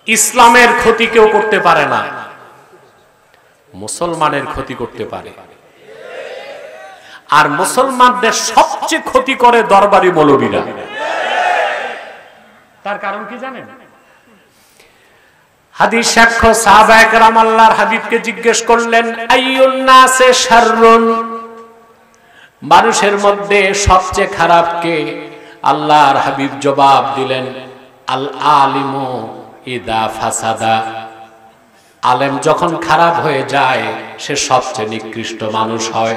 ইসলামের ক্ষতি কেউ করতে পারে না, মুসলমানের ক্ষতি করতে পারে। আর মুসলমানদের সবচেয়ে ক্ষতি করে দরবারি মৌলবীরা। তার কারণ কি জানেন? হাদিস সাক্ষ্য সাহাবায়ে কেরাম আল্লাহর হাবিবকে জিজ্ঞেস করলেন, আইয়ুন নাসে শাররুন, মানুষের মধ্যে সবচেয়ে খারাপ কে? আল্লাহর হাবিব জবাব দিলেন, আল আলিমু ইদা ফাসাদা, আলেম যখন খারাপ হয়ে যায় সে সবচেয়ে নিকৃষ্ট মানুষ হয়।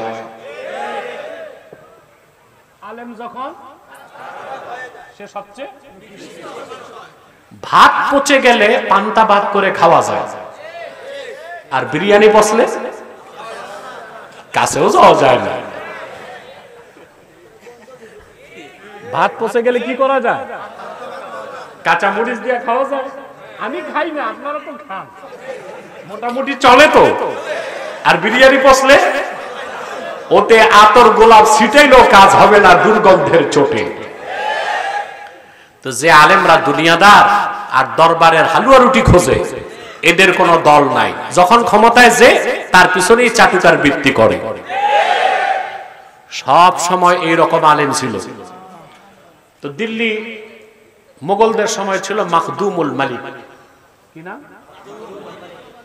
আলেম যখন সে সবচেয়ে, ভাত পচে গেলে পান্তা ভাত করে খাওয়া যায়, আর বিরিয়ানি পচলে কাছেও যাওয়া যায় না। ভাত পচে গেলে কি করা যায়? কাঁচা মরিচ দিয়ে খাওয়া যায়। আমি খাই না, আপনারা তো খান, মোটামুটি চলে তো। আর বিরিয়ানি পচলে ওতে আতর গোলাপ ছিটাইলেও কাজ হবে না দুর্গন্ধের চোটে। তো যে আলেমরা দুনিয়াদার আর দরবারের হালুয়া রুটি খোঁজে, এদের কোনো দল নাই। যখন ক্ষমতায় যে তার পিছনেই চাটুকার বৃত্তি করে। সব সময় এইরকম আলেম ছিল। তো দিল্লি মোগলদের সময় ছিল মাখদুমুল মালিক, কি নাম?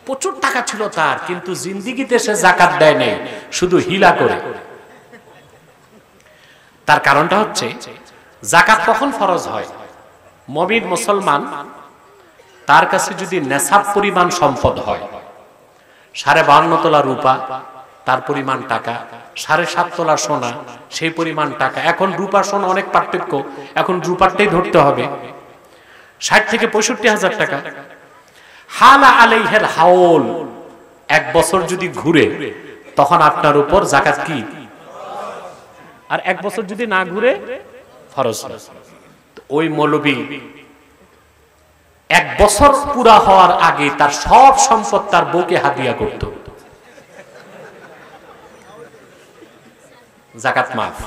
প্রচুর টাকা ছিল তার, কিন্তু জিন্দিগিতে সে যাকাত দেয় নাই, শুধু হিলা করে। তার কারণটা হচ্ছে, যাকাত কখন ফরজ হয়? মুমিন মুসলমান তার কাছে যদি নেশাব পরিমাণ সম্পদ হয়, 52.5 তোলা রূপা তার পরিমাণ টাকা, 7.5 তোলা সোনা সেই পরিমাণ টাকা। এখন রূপা সোনা অনেক পার্থক্য, এখন রূপারটাই ধরতে হবে, 60 থেকে 65,000 টাকা। হালা আলাইহিল হাউল, 1 বছর যদি ঘুরে তখন আপনার উপর যাকাত কি? আর 1 বছর যদি না ঘুরে ফরজ। ওই মৌলবী 1 বছর পুরা হওয়ার আগে তার সব সম্পদ তার বউকে হাদিয়া করত, যাকাত মাফ।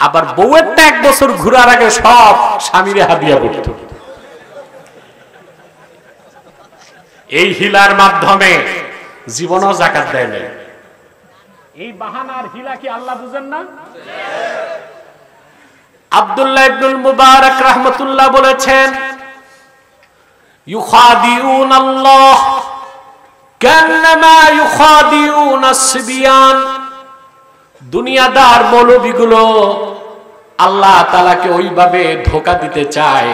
আবার বউয়েরটা 1 বছর ঘুরার আগে সব স্বামীরে হাদিয়া করত। এই হিলার মাধ্যমে জীবনও যাকাত দেয় না। এই বাহানার হিলা কি আল্লাহ বুঝেন না? আব্দুল্লাহ ইবনুল মুবারক রাহমাতুল্লাহ বলেছেন, ইউখাদিউনাল্লাহ কান্নামা ইউখাদিউনাস সিবিয়ান, দুনিয়াদার মৌলবীগুলো আল্লাহ তাআলাকে ওইভাবে ধোঁকা দিতে চায়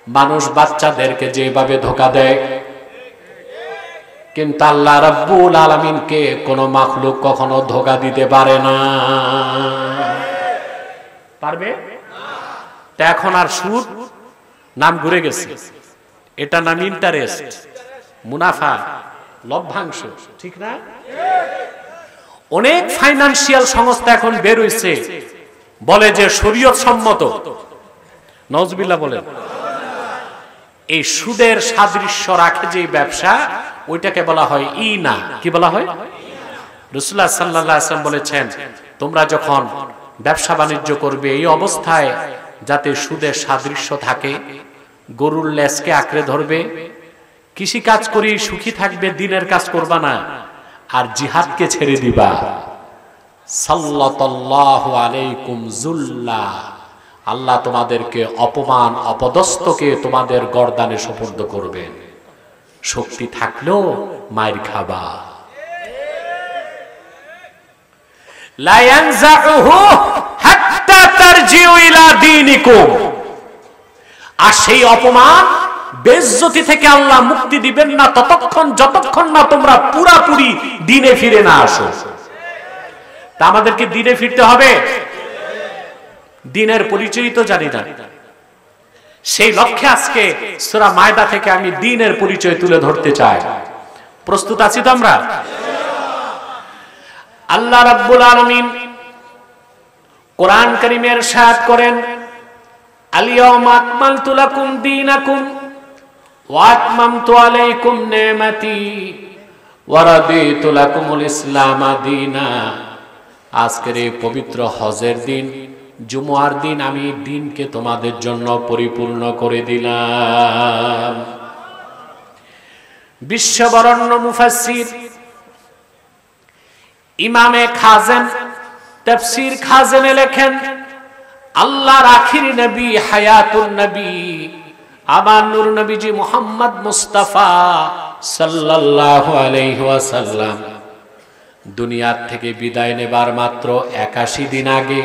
মানুষ বাচ্চাদেরকে যেভাবে ধোঁকা দেয়। কিন্তু আল্লাহ রাব্বুল আলামিনকে কোন মাখলুক কখনো ধোঁকা দিতে পারে না। পারবে? তা এখন আর সুদ নাম ঘুরে গেছে, এটা নাম ইন্টারেস্ট, মুনাফা, লভ্যাংশ, ঠিক না? অনেক ফাইন্যান্সিয়াল সংস্থা এখন বের হইছে, বলে যে শরীয়ত সম্মত। নাউজুবিল্লাহ বলেন। এই সুদের সাদৃশ্য রাখে যে ব্যবসা, ওইটাকে বলা হয় ইনা। কি বলা হয়? রাসূলুল্লাহ সাল্লাল্লাহু আলাইহি ওয়াসাল্লাম বলেছেন, তোমরা যখন ব্যবসা বাণিজ্য করবে এই অবস্থায় যাতে সুদের সাদৃশ্য থাকে, গরুর লেজকে আঁকড়ে ধরবে, কৃষি কাজ করি সুখী থাকবে, দিনের কাজ করবা না, আর জিহাদকে ছেড়ে দিবা। সাল্লাল্লাহু আলাইকুম যুল্লা, আল্লাহ তোমাদেরকে অপমান অপদস্থকে তোমাদের গর্দানে সুপর্দ করবেন। শক্তি থাকলেও মায়ের খাবা। লা ইয়ানজাউহু হাত্তা তারজিউ ইলা দীনিকুম, আর সেই অপমান বেইজ্জতি থেকে আল্লাহ মুক্তি দিবেন না ততক্ষণ যতক্ষণ না তোমরা পুরাপুরি দ্বীনে ফিরে না আসো। তা আমাদেরকে দ্বীনে ফিরতে হবে। দ্বীনের পরিচয় তো জানি না, সেই লক্ষ্যে আজকে সূরা মায়দা থেকে আমি দ্বীনের পরিচয় তুলে ধরতে চাই। প্রস্তুত আছি তো আমরা? আল্লাহ রাব্বুল আলামিন কোরআন কারীমে ইরশাদ করেন, আল-ইয়াওমা আকমালতু লাকুম দীনাকুম ওয়া আতমামতু আলাইকুম নি'মাতি ওয়া রাদিতু লাকুমুল ইসলামা দীনা। আজকের এই পবিত্র হজের দিন জুমার দিন আমি দিনকে তোমাদের জন্য পরিপূর্ণ করে দিলাম। বিশ্ববরণ্য মুফাসসির ইমামে খাজেন তাফসীর খাজেনে লেখেন, আল্লাহর আখির নবী হায়াতুন নবী আমার নূর নবীজি মুহাম্মদ মুস্তাফা সাল্লাল্লাহু আলাইহি ওয়াসাল্লাম দুনিয়া থেকে বিদায় নেবার মাত্র 81 দিন আগে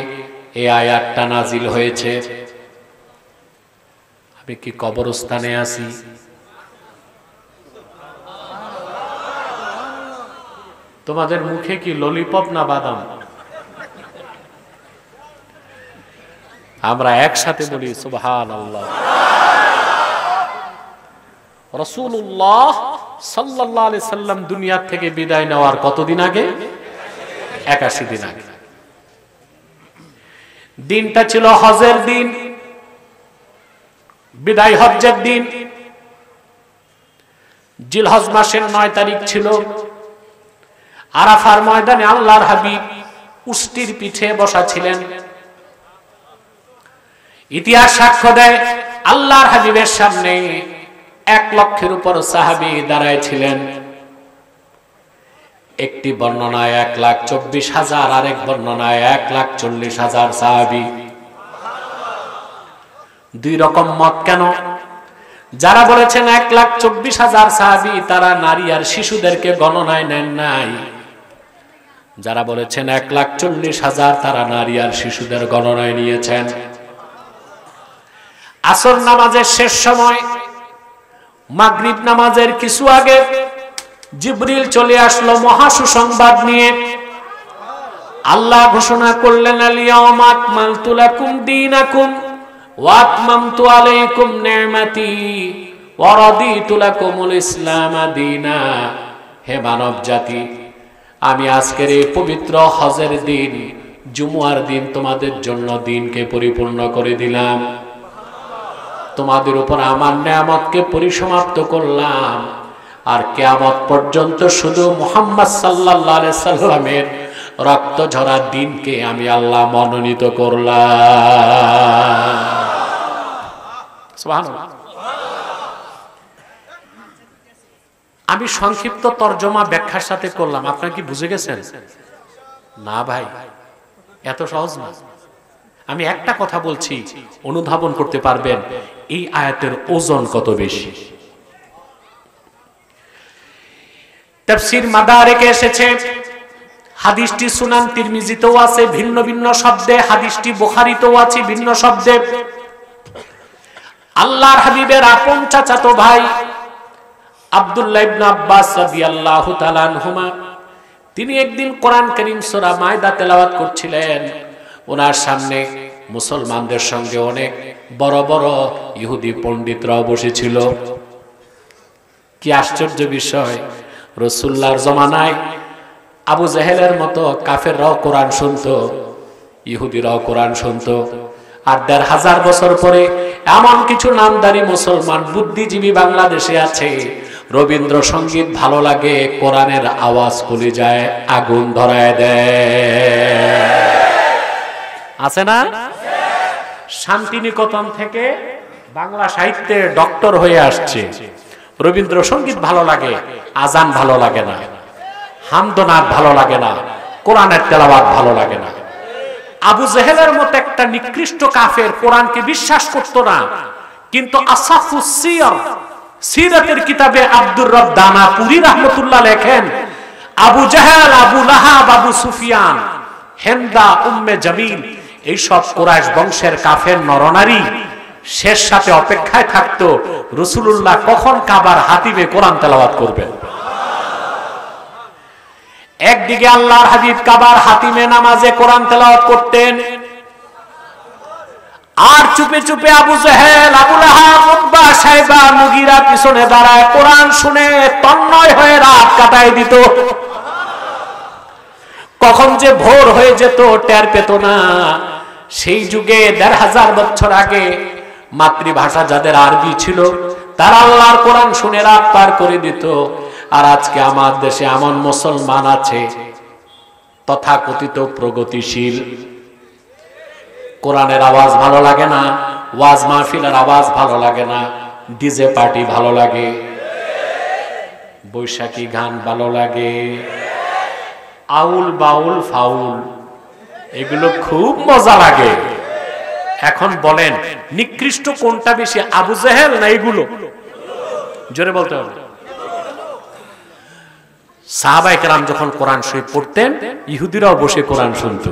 এই আয়াতটা নাজিল হয়েছে। আমি কি কবরস্থানে আছি? তোমাদের মুখে কি ললিপপ না বাদাম? আমরা একসাথে বলি সুবহানাল্লাহ। রাসূলুল্লাহ সাল্লাল্লাহু আলাইহি সাল্লাম দুনিয়া থেকে বিদায় নেওয়ার কতদিন আগে? 81 দিন আগে। দিনটা ছিল হজের দিন, বিদায় হজ্জের দিন। জিলহজ মাসের 9 তারিখ ছিল। আরাফার ময়দানে আল্লাহর হাবিব উষ্টির পিঠে বসা ছিলেন। ইতিহাস সাক্ষ্য দেয় আল্লাহর হাবিবের সামনে 1 লক্ষের উপর সাহাবী দাঁড়ায় ছিলেন। একটি বর্ণনায় 1,24,000, আরেক বর্ণনায় 1,40,000 সাহাবী। দুই রকম মত কেন? যারা বলেছেন 1,24,000 সাহাবী তারা নারী আর শিশুদেরকে গণনায় নেন নাই, যারা বলেছেন 1,40,000 তারা নারী আর শিশুদের গণনায় নিয়েছেন। আসর নামাজের শেষ সময়, মাগরিব নামাজের কিছু আগে জিবরিল চলে আসলো মহা সুসংবাদ নিয়ে। আল্লাহ ঘোষণা করলেন, আল-ইয়াওমা আকমালতু লাকুম দীনাকুম ওয়া আতমামতু আলাইকুম নি'মাতি ওয়া রাদিতু লাকুমুল ইসলাম দীনা। হে মানব জাতি, আমি আজকের এই পবিত্র হজের দিন, জুমার দিন তোমাদের জন্য দিনকে পরিপূর্ণ করে দিলাম। তোমাদের উপর আমার নেয়ামতকে পরিসমাপ্ত করলাম। আর কিয়ামত পর্যন্ত শুধু মুহাম্মদ সাল্লাল্লাহু আলাইহি সাল্লামের রক্ত ঝরা দিনকে আমি আল্লাহ মনোনীত করলাম। সুবহানাল্লাহ। আমি সংক্ষিপ্ত তরজমা ব্যাখ্যার সাথে করলাম। আপনারা কি বুঝে গেছেন? না ভাই, এত সহজ না। আমি একটা কথা বলছি, অনুধাবন করতে পারবেন এই আয়াতের ওজন কত বেশি। তাফসীর মাদারিকে এসেছে, হাদিসটি সুনান তিরমিজিতেও আছে ভিন্ন ভিন্ন শব্দে, হাদিসটি বুখারীতেও আছে ভিন্ন শব্দে। আল্লাহর হাবিবের আপন চাচাতো ভাই আব্দুল্লাহ ইবনে আব্বাস রাদিয়াল্লাহু তাআলা আনহুমা, তিনি একদিন কোরআন কারীম সূরা মায়দা তেলাওয়াত করছিলেন। ওনার সামনে মুসলমানদের সঙ্গে অনেক বড় বড় ইহুদি পণ্ডিতরাও বসেছিল। কি আশ্চর্য বিষয়, রাসূলুল্লাহর জমানায় আবু জাহেলের মতো কাফেররাও কোরআন শুনতো, ইহুদিরাও কোরআন শুনতো। আর ১৫০০ বছর পরে এমন কিছু নামদারি মুসলমান বুদ্ধিজীবী বাংলাদেশে আছে, রবীন্দ্রসঙ্গীত ভালো লাগে, কোরআনের আওয়াজ কলিজায় আগুন ধরায় দেয়। আছে না? শান্তিনিকেতন থেকে বাংলা সাহিত্যে ডক্টর হয়ে আসছে, রবীন্দ্রসঙ্গীত ভালো লাগে, আজান ভালো লাগে না, হামদনাথ ভালো লাগে না, কোরআনের তেলাওয়াত ভালো লাগে না। আবু জেহেলের মতো একটা নিকৃষ্ট কাফের কোরআনকে বিশ্বাস করতো না, কিন্তু আসাফুস সিয়ার সিরাতের কিতাবে আব্দুর রব দানাপুরি রাহমাতুল্লাহ লেখেন, আবু জাহেল, আবু লাহাব, আবু সুফিয়ান, হিন্দা, উম্মে জামিল, এইসব কুরাইশ বংশের কাফের নরনারী শেষ সাথে অপেক্ষায় থাকতো রাসূলুল্লাহ কখন কাবার হাতিমে কোরআন তেলাওয়াত করবেন। একদিকে আল্লাহর হাবিব কাবার হাতিমে নামাজে কোরআন তেলাওয়াত করতেন, আর চুপে চুপে আবু জেহেল, আবু লাহাব, উতবা, শাইবা, মুগীরা পিছনে দাঁড়ায় কোরআন শুনে তন্ময় হয়ে রাত কাটায় দিত। কখন যে ভোর হয়ে যেত টের পেত না। সেই যুগে ১৫০০ বছর আগে মাতৃভাষা যাদের আরবি ছিল তারা আল্লাহর কোরআন শুনে রাত পার করে দিত। আর আজকে আমার দেশে এমন মুসলমান আছে তথাকথিত প্রগতিশীল, কোরআনের আওয়াজ ভালো লাগে না, ওয়াজ মাহফিলের আওয়াজ ভালো লাগে না, ডিজে পার্টি ভালো লাগে, বৈশাখী গান ভালো লাগে, আউল বাউল ফাউল এগুলো খুব মজা লাগে। এখন বলেন নিকৃষ্ট কোনটা বেশি, আবু জেহেল না এগুলো? জোরে বলতে হবে। সাহাবায়ে কেরাম যখন কোরআন শরীফ পড়তেন, ইহুদিরাও বসে কোরআন শুনত।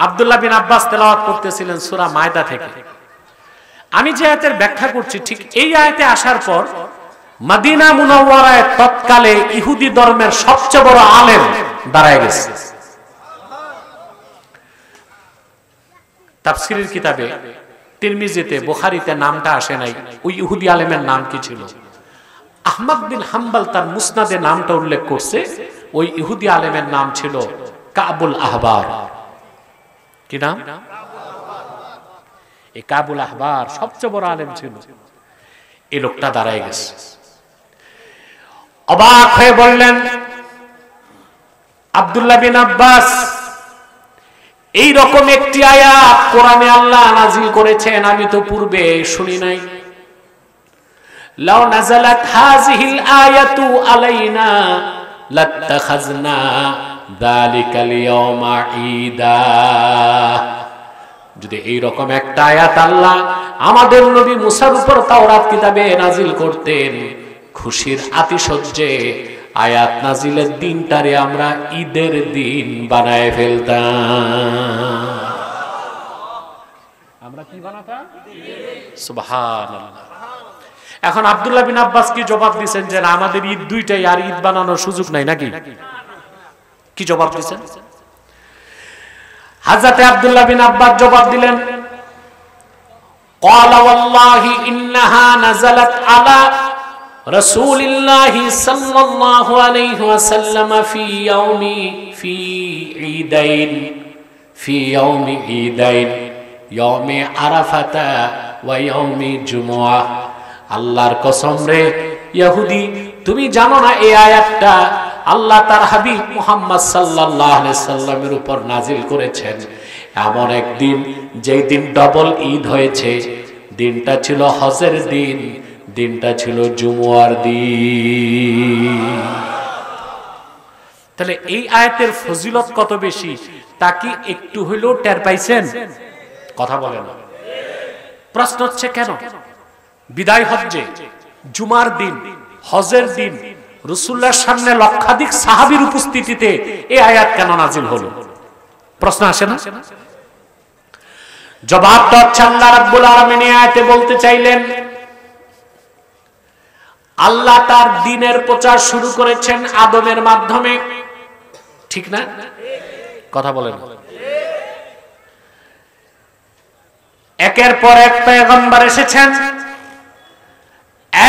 আব্দুল্লাহ বিন আব্বাস তেলাওয়াত করতেছিলেন সূরা মায়দা থেকে। আমি যে আয়াতের ব্যাখ্যা করছি, ঠিক এই আয়াতে আসার পর মদিনা মুনাওয়ারায় তৎকালে ইহুদি ধর্মের সবচেয়ে বড় আলেম দাঁড়ায় গেছে। তাফসীরের কিতাবে তিরমিজিতে, বুখারীতে নামটা আসে নাই। ওই ইহুদি আলেমের নাম কি ছিল? আহমদ বিন হাম্বল তার মুসনাদে নামটা উল্লেখ করছে। ওই ইহুদি আলেমের নাম ছিল কাবুল আহবার। কি নাম? এই কাবুল আহবার সবচেয়ে বড় আলেম ছিল। এই লোকটা দাঁড়ায় গেছে, অবাক হয়ে বললেন, আব্দুল্লাহ বিন আব্বাস, এই রকম একটি আয়াত কোরআনে আল্লাহ নাযিল করেছেন আমি তো পূর্বে শুনি নাই। লাউ নাযালাত হাযিহিল আয়াতু আলাইনা লাত্তাখাযনা যালিকাল ইয়াওমা ঈদা। যদি এই রকম একটা আয়াত আল্লাহ আমাদের নবী মুসার উপর তাওরাত কিতাবে নাযিল করতেন, খুশির আতিশয্যে আয়াত নাজিলের দিনটারে আমরা ঈদের দিন বানায় ফেলতাম। আমরা কি বানাতাম? সুবহানাল্লাহ। এখন আব্দুল্লাহ বিন আব্বাস কি জবাব দিবেন যে না, আমাদের ঈদ দুইটাই, আর ঈদ বানানোর সুযোগ নাই নাকি? কি জবাব দিবেন? হযরত আব্দুল্লাহ বিন আব্বাস জবাব দিলেন, ক্বালা ওয়াল্লাহি ইন্নাহা নাযালাত আলা রাসূলিল্লাহি সাল্লাল্লাহু আলাইহি ওয়াসাল্লাম ফি ইয়াউমি ঈদাইন ইয়াউমি আরাফাতা ওয়া ইয়াউমি জুমআহ। আল্লাহর কসম রে ইহুদি, তুমি জানো না এই আয়াতটা আল্লাহ তার হাবিব মুহাম্মদ সাল্লাল্লাহু আলাইহি সাল্লামের উপর নাজিল করেছেন এমন একদিন যেই দিন ডবল ঈদ হয়েছে। দিনটা ছিল হজের দিন, দিনটা ছিল জুমুয়ার দিন। তাহলে এই আয়াতের ফজিলত কত বেশি তা কি একটু হইলেও টের পাইছেন? কথা বলেন। প্রশ্ন হচ্ছে কেন বিদায় হজ্জে, জুমার দিন, হজের দিন রাসূলুল্লাহর সামনে লক্ষাধিক সাহাবীর উপস্থিতিতে এই আয়াত কেন নাজিল হলো? প্রশ্ন আসে না? জবাবটা হচ্ছে আল্লাহ রাব্বুল আলামিন এই আয়াতে বলতে চাইলেন, আল্লাহ তার দ্বীনের প্রচার শুরু করেছেন আদমের মাধ্যমে, ঠিক না? কথা বলেন। একের পর এক পয়গম্বর এসেছেন,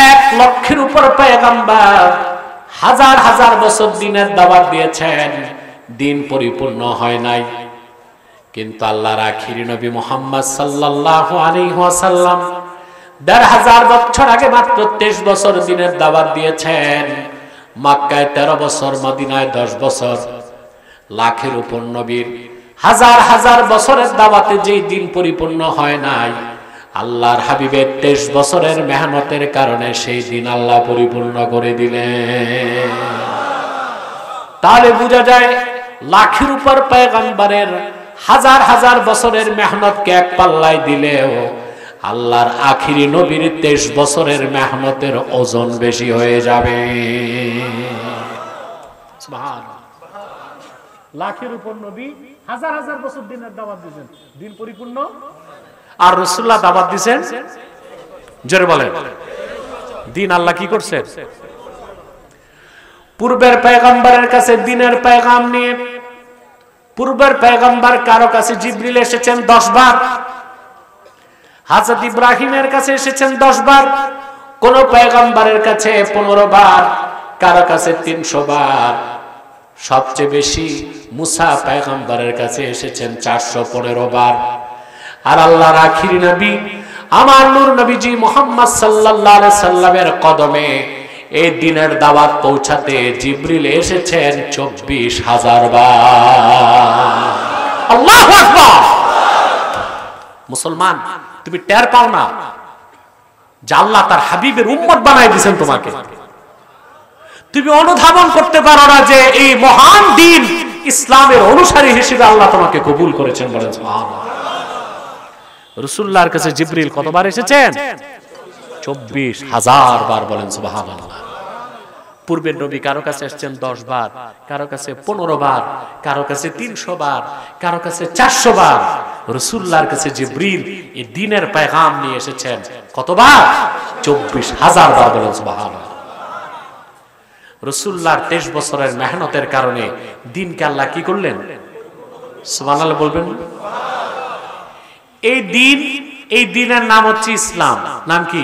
1 লক্ষের উপর পয়গম্বর হাজার হাজার বছর দ্বীনের দাওয়াত দিয়েছেন, দ্বীন পরিপূর্ণ হয় নাই। কিন্তু আল্লাহর আখিরি নবী মুহাম্মদ সাল্লাল্লাহু আলাইহি ওয়াসাল্লাম ১৫০০ বছর আগে মাত্র 23 বছর দ্বীনের দাওয়াত দিয়েছেন। মক্কায় 13 বছর, মদিনায় 10 বছর। লাখের উপর নবীর হাজার হাজার বছরের দাওয়াতে যেই দ্বীন পরিপূর্ণ হয় নাই, আল্লাহর হাবিবের 23 বছরের মেহনতের কারণে সেই দিন আল্লাহ পরিপূর্ণ করে দিলেন। তাহলে বোঝা যায় লাখের উপর পয়গম্বরের হাজার হাজার বছরের মেহনতকে এক পাল্লায় দিলেও আল্লাহর আখিরি নবীর 23 বছরের মেহনতের ওজন বেশি হয়ে যাবে। সুবহানাল্লাহ। লাখের উপর নবী হাজার হাজার বছর দিনের দাওয়াত দিয়েছেন, দিন পরিপূর্ণ। আর রাসূলুল্লাহ দাওয়াত দিয়েছেন, জোরে বলেন, দিন আল্লাহ কি করছেন? পূর্বের পয়গম্বরের কাছে দিনের পেগাম নিয়ে পূর্বের পয়গম্বর কারো কাছে জিবরিল এসেছেন 10 বার, হযরত ইব্রাহিমের কাছে এসেছেন 10 বার, কোন পয়গম্বরের কাছে 15 বার, কারো কাছে 300 বার। সবচেয়ে বেশি মুসা পয়গম্বরের কাছে এসেছেন 415 বার। আর আল্লাহর আখিরি নবী আমার নূর নবীজি মুহাম্মদ সাল্লাল্লাহু আলাইহি সাল্লামের কদমে এই দিনের দাওয়াত পৌঁছাতে জিবরিল এসেছেন 24,000 বার। আল্লাহু আকবার। মুসলমান, তুমি টের পাও না যে আল্লাহ তার হাবিবের উম্মত বানাই দিয়েছেন তোমাকে? তুমি অনুধাবন করতে পারো না যে এই মহান দিন ইসলামের অনুসারী হিসেবে আল্লাহ তোমাকে কবুল করেছেন? বলেন সুবহানাল্লাহ। রাসূলুল্লাহর কাছে জিবরিল কতবার এসেছেন? 24,000 বার। বলেন সুবহানাল্লাহ। পূর্বের নবী কারো কাছে এসেছেন 10 বার, কারো কাছে 15 বার, কারো কাছে 300 বার, কারো কাছে 400 বার। রাসূলুল্লাহর কাছে জিবরিল এই দ্বীনের পেগাম নিয়ে এসেছেন কতবার? 24,000 বার। বলেন সুবহানাল্লাহ। রাসূলুল্লাহর 23 বছরের মেহনতের কারণে দ্বীনকে আল্লাহ কি করলেন? সুবহানাল্লাহ বলবেন। এই দ্বীনের নাম হচ্ছে ইসলাম। নাম কি?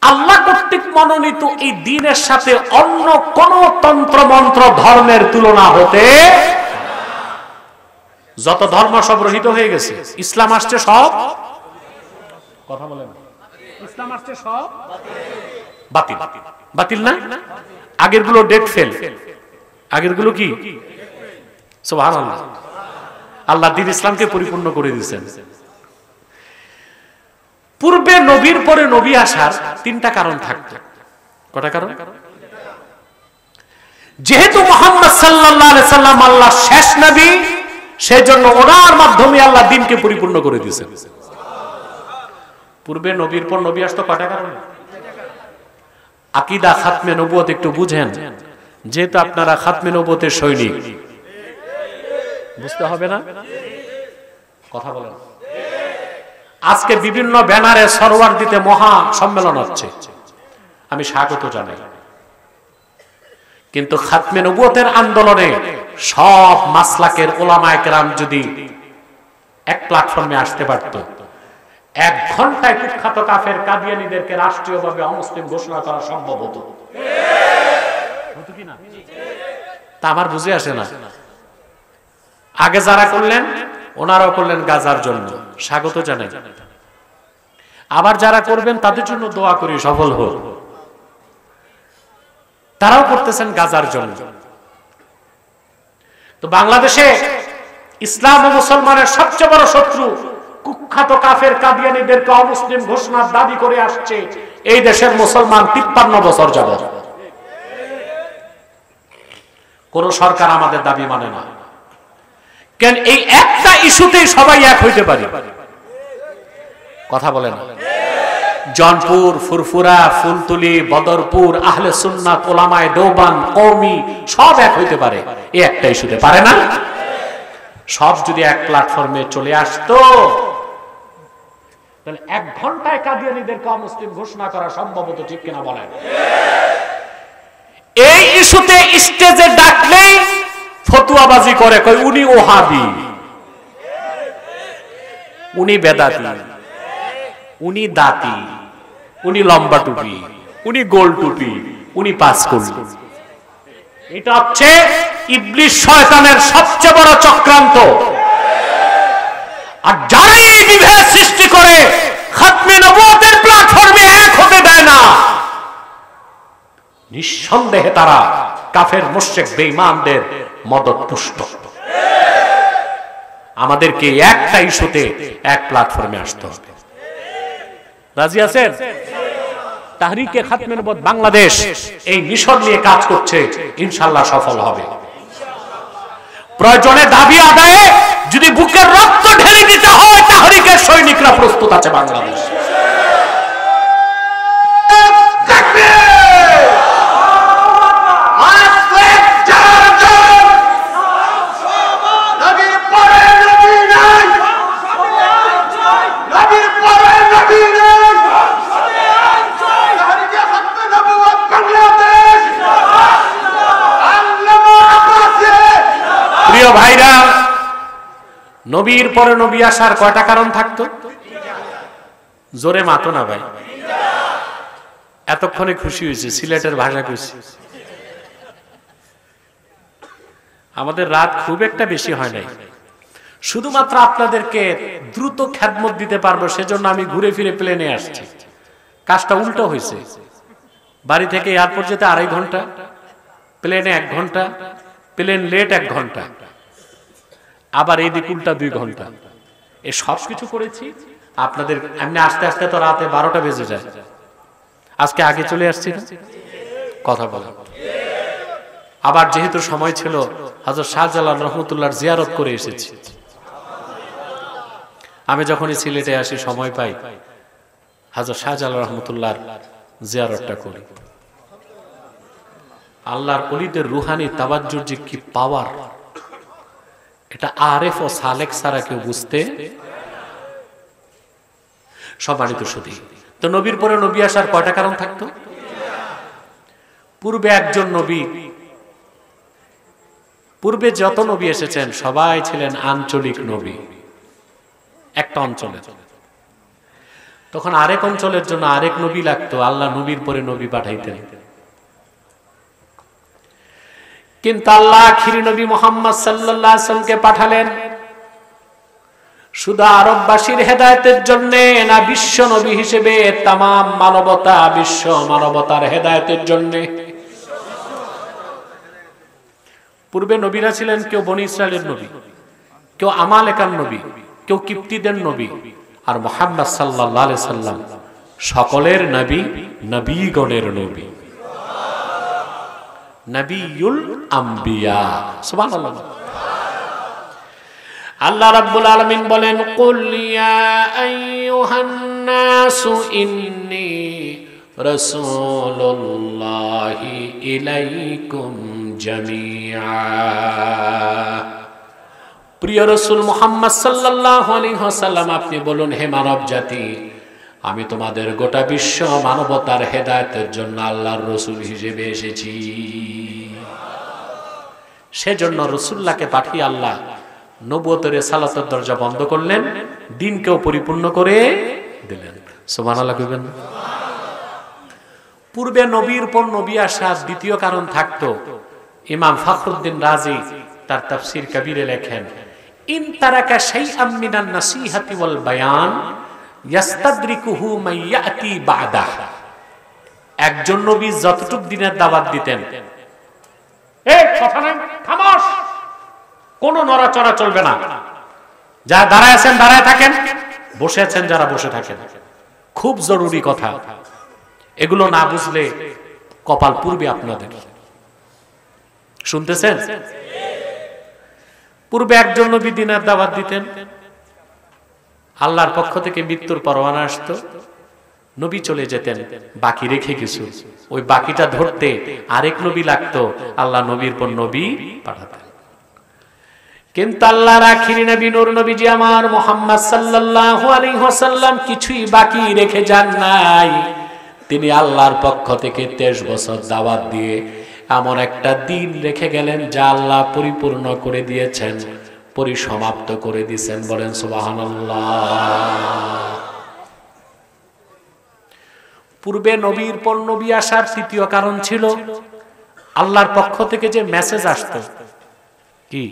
আল্লাহ কর্তৃক মনোনীত এই দ্বীনের সাথে অন্য কোন তন্ত্র মন্ত্র ধর্মের তুলনা হতে, যত ধর্ম সব রহিত হয়ে গেছে, ইসলাম আসছে সব, কথা বলেন, ইসলাম আসছে সব বাতিল। বাতিল না? আগের গুলো ডেট ফেল, আগের গুলো কি? সুবহানাল্লাহ। আল্লাহ দ্বীন ইসলামকে পরিপূর্ণ করে দিয়েছেন। পূর্বে নবীর পরে নবী আসার 3টা কারণ থাকতো। কটা কারণ? যেহেতু মুহাম্মদ সাল্লাল্লাহু আলাইহি সাল্লাম আল্লাহর শেষ নবী, সেজন্য ওনার মাধ্যমে আল্লাহ দ্বীনকে পরিপূর্ণ করে দিয়েছেন। পূর্বে নবীর পর নবী আসতো কটা কারণ? আকীদা খাতমে নবুয়ত একটু বুঝেন, যেহেতু আপনারা খাতমে নবুয়তের সৈনিক, বুঝতে হবে না? কথা বলেন। আজকে বিভিন্ন ব্যানারে সরওয়ার দিতে মহা সম্মেলন হচ্ছে, আমি স্বাগত জানাই। কিন্তু খাতমে নবুয়তের আন্দোলনে সব মাসলাকের ওলামায়ে কেরাম যদি এক প্ল্যাটফর্মে আসতে পারত, 1 ঘন্টায় কুখ্যাত কাফের কাদিয়ানীদেরকে রাষ্ট্রীয়ভাবে অমুসলিম ঘোষণা করা সম্ভব হতো। হতো কি না? তা আমার বুঝে আসে না। আগে যারা করলেন ওনারাও করলেন গাজার জন্য, স্বাগত জানাই। আবার যারা করবেন তাদের জন্য দোয়া করি সফল হোক। তারাও করতেছেন গাজার জন্য। তো বাংলাদেশে ইসলাম ও মুসলমানের সবচেয়ে বড় শত্রু কুখ্যাত কাফের কাদিয়ানীদেরকে অমুসলিম ঘোষণার দাবি করে আসছে এই দেশের মুসলমান 53 বছর যাবত। কোন সরকার আমাদের দাবি মানে না। কেন? এই একটা ইস্যুতেই সবাই এক হইতে পারে। কথা বলে না? জনপুর, ফুরফুরা, ফুলতুলি, বদরপুর, আহলে সুন্নাত, ওলামায়ে দেওবান, কওমি সব এক হইতে পারে, এই একটা ইস্যুতে পারে না? সব যদি এক প্ল্যাটফর্মে চলে আসতো, তাহলে 1 ঘন্টায় কাদিয়ানীদেরকে অমুসলিম ঘোষণা করা সম্ভব হতো। ঠিক কিনা বলেন? এই ইস্যুতে স্টেজে ডাকলেই ফতুয়াবাজি করে, কই উনি ওহাবি, উনি বেদাতি, উনি দাতি, উনি লম্বা টুপি, উনি গোল টুপি, উনি পাস করল। এটা হচ্ছে ইবলিস শয়তানের সবচেয়ে বড় চক্রান্ত। আর যারা এই বিভেদ সৃষ্টি করে খাতমে নবুয়তের প্ল্যাটফর্মে এক হতে দেয় না, নিঃসন্দেহে তারা কাফের মুশরিক বেঈমানদের মদতপুষ্ট। আমাদেরকে একটা ইস্যুতে এক প্ল্যাটফর্মে আসতে হবে। রাজি আছেন? তাহরিকে খাতমে নবুয়ত বাংলাদেশ এই মিশন নিয়ে কাজ করছে, ইনশাআল্লাহ সফল হবে। প্রয়োজনে দাবি আদায়ে যদি বুকের রক্ত ঢেলে দিতে হয়, তাহরিকের সৈনিকরা প্রস্তুত আছে বাংলাদেশ। প্রিয় ভাইরা, নবীর পরে নবী আসার কয়টা কারণ থাকতো? জোরে মাতো না ভাই, এতক্ষণে খুশি হয়েছে, সিলেটের ভাষা খুশি। আমাদের রাত খুব একটা বেশি হয় নাই, শুধুমাত্র আপনাদেরকে দ্রুত খেদমত দিতে পারবো সেজন্য আমি ঘুরে ফিরে প্লেনে আসছি। কাজটা উল্টো হয়েছে, বাড়ি থেকে এয়ারপোর্ট যেতে 2.5 ঘন্টা, প্লেনে 1 ঘন্টা, প্লেন লেট 1 ঘন্টা, আবার এই দিক উল্টা 2 ঘন্টা। এই সব কিছু করেছি আপনাদের এমনি আস্তে আস্তে তো রাতে 12টা বেজে যায়, আজকে আগে চলে আসছি না কথা বলা। আবার যেহেতু সময় ছিল হযরত শাহজালাল রহমতুল্লাহর জিয়ারত করে এসেছি। আমি যখনই সিলেটে আসি সময় পাই হযরত শাহজালাল রহমতুল্লাহর জিয়ারতটা করি। আল্লাহর ওলিদের রুহানি তাওয়াজ্জুর যে কি পাওয়ার, এটা আরেফ ও সালেক ছাড়া কেউ বুঝতে। সম্মানিত সুধী, তো নবীর পরে নবী আসার কয়টা কারণ থাকতো? পূর্বে একজন নবী, পূর্বে যত নবী এসেছেন সবাই ছিলেন আঞ্চলিক নবী, একটা অঞ্চলে। তখন আরেক অঞ্চলের জন্য আরেক নবী লাগতো, আল্লাহ নবীর পরে নবী পাঠাইতেন। কিন্তু আল্লাহ আখিরি নবী মুহাম্মদ সাল্লাল্লাহু আলাইহি ওয়াসাল্লামকে পাঠালেন শুধু আরববাসীর হেদায়েতের জন্য না, বিশ্ব নবী হিসেবে তাম মানবতা, বিশ্ব মানবতার হেদায়েতের জন্য। পূর্বে নবীরা ছিলেন কেউ বনি ইসরায়েলের নবী, কেউ আমালেকার নবী, কেউ কিপ্তিদের নবী, আর মুহাম্মদ সাল্লাল্লাহু আলাইহি সাল্লাম সকলের নবী, নবীগণের নবী, নবিয়ুল আম্বিয়া। সুবহানাল্লাহ। আল্লাহ রাব্বুল আলামিন বলেন, কুল ইয়া আইয়ুহান নাসু ইন্নী রাসূলুল্লাহি ইলাইকুম জামিআ। প্রিয় রাসূল মুহাম্মদ সাল্লাল্লাহু আলাইহি ওয়াসাল্লাম, আপনি বলুন, হে মানব জাতি, আমি তোমাদের গোটা বিশ্ব মানবতার হেদায়েতের জন্য আল্লাহর রাসূল হিসেবে এসেছি। সেজন্য রাসূলুল্লাহকে পাঠিয়ে আল্লাহ নবুয়তের রিসালাতের দরজা বন্ধ করলেন, দ্বীনকেও পরিপূর্ণ করে দিলেন। সুবহানাল্লাহ কইবেন। পূর্বে নবীর পর নবী আসার দ্বিতীয় কারণ থাকতো। ইমাম ফখরুদ্দিন রাজি তার তাফসীর কবিরে লেখেন, ইন তারাকা শাইআম মিনান নাসিহাতি ওয়াল বায়ান ইয়াস্তাদরিকুহু মান ইয়াতি বাদা। একজন নবী যতটুক দিনের দাওয়াত দিতেন, এই কথা নাই, খামোশ, কোন নড়াচড়া চলবে না, যারা দাঁড়ায় আছেন দাঁড়ায় থাকেন, বসে আছেন যারা বসে থাকেন, খুব জরুরি কথা। এগুলো না বুঝলে কপাল পূর্বে আপনাদের। শুনতেছেন? পূর্বে একজন নবী দিনের দাওয়াত দিতেন, আল্লাহর পক্ষ থেকে মৃত্যুর পরোয়ানা আসতো, নবী চলে যেতেন, বাকি রেখে কিছু, ওই বাকিটা ধরতে আরেক নবী লাগতো, আল্লাহ নবীর পর নবী পাঠাতেন। কিন্তু আল্লাহর আখিরি নবী নূর নবীজি আমার মুহাম্মদ সাল্লাল্লাহু আলাইহি ওয়াসাল্লাম কিছুই বাকি রেখে যান নাই। তিনি আল্লাহর পক্ষ থেকে 23 বছর দাওয়াত দিয়ে এমন একটা দিন রেখে গেলেন যা আল্লাহ পরিপূর্ণ করে দিয়েছেন, পরিসমাপ্ত করে দিয়েছেন। বলেন সুবহানাল্লাহ। পূর্বে নবীর পর নবী আসার তৃতীয় কারণ ছিল আল্লাহর পক্ষ থেকে যে মেসেজ আসতো, কি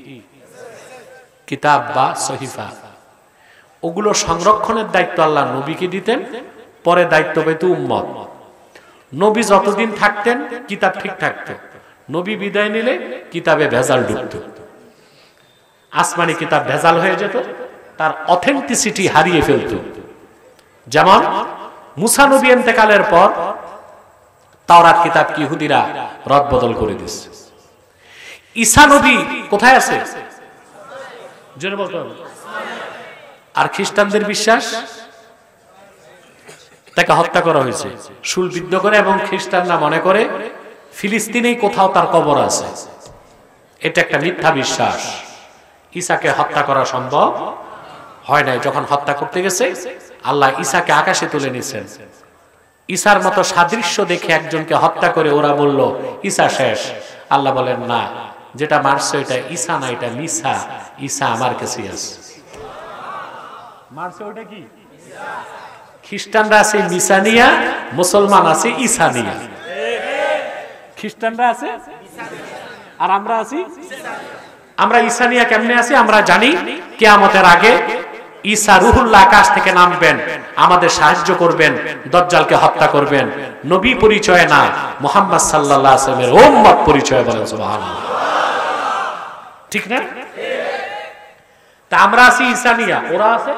কিতাব বা সহিফা, ওগুলো সংরক্ষণের দায়িত্ব আল্লাহ নবীকে দিতেন, পরে দায়িত্ব পেত উম্মত। নবী যতদিন থাকতেন কিতাব ঠিক থাকতো, নবী বিদায় নিলে কিতাবে ভেজাল ঢুকতো, আসমানি কিতাব ভেজাল হয়ে যেত, তার অথেন্টিসিটি হারিয়ে ফেলত। যেমন মুসা নবী ইন্তেকালের পর তাওরাত কিতাব কি ইহুদিরা রদবদল করে দিয়েছে। ঈসা নবী কোথায় আছে? জোরে বলতে হবে। আর খ্রিস্টানদের বিশ্বাস তাকে হত্যা করা হয়েছে, শুলবিদ্ধ করে, এবং খ্রিস্টানরা মনে করে ফিলিস্তিনেই কোথাও তার কবর আছে। এটা একটা মিথ্যা বিশ্বাস। ঈসাকে হত্যা করা সম্ভব হয় নাই। যখন হত্যা করতে গেছে আল্লাহ ঈসাকে আকাশে তুলে নিয়েছেন। ঈসার মতো সাদৃশ্য দেখে একজনকে হত্যা করে ওরা বলল ঈসা শেষ। আল্লাহ বলেন, না, যেটা মারছো এটা ঈসা না, এটা মিসা। ঈসা আমার কাছে আছে। মারছো ওটা কি? খ্রিস্টানরা আছে মিসানিয়া, মুসলমান আছে ঈসানিয়া। খ্রিস্টানরা আছে আর আমরা আছি, আমরা ঈসানিয়া। কেমনে আছি আমরা জানি, কিয়ামতের আগে ঈসা রুহুল্লাহ আকাশ থেকে নামবেন, আমাদের সাহায্য করবেন, দাজ্জালকে হত্যা করবেন। নবী পরিচয় না, মুহাম্মদ সাল্লাল্লাহু আলাইহি ওয়াসাল্লামের উম্মত পরিচয়। বলেন সুবহানাল্লাহ। ঠিক না? তা আমরা আছি ঈসানিয়া, ওরা আছে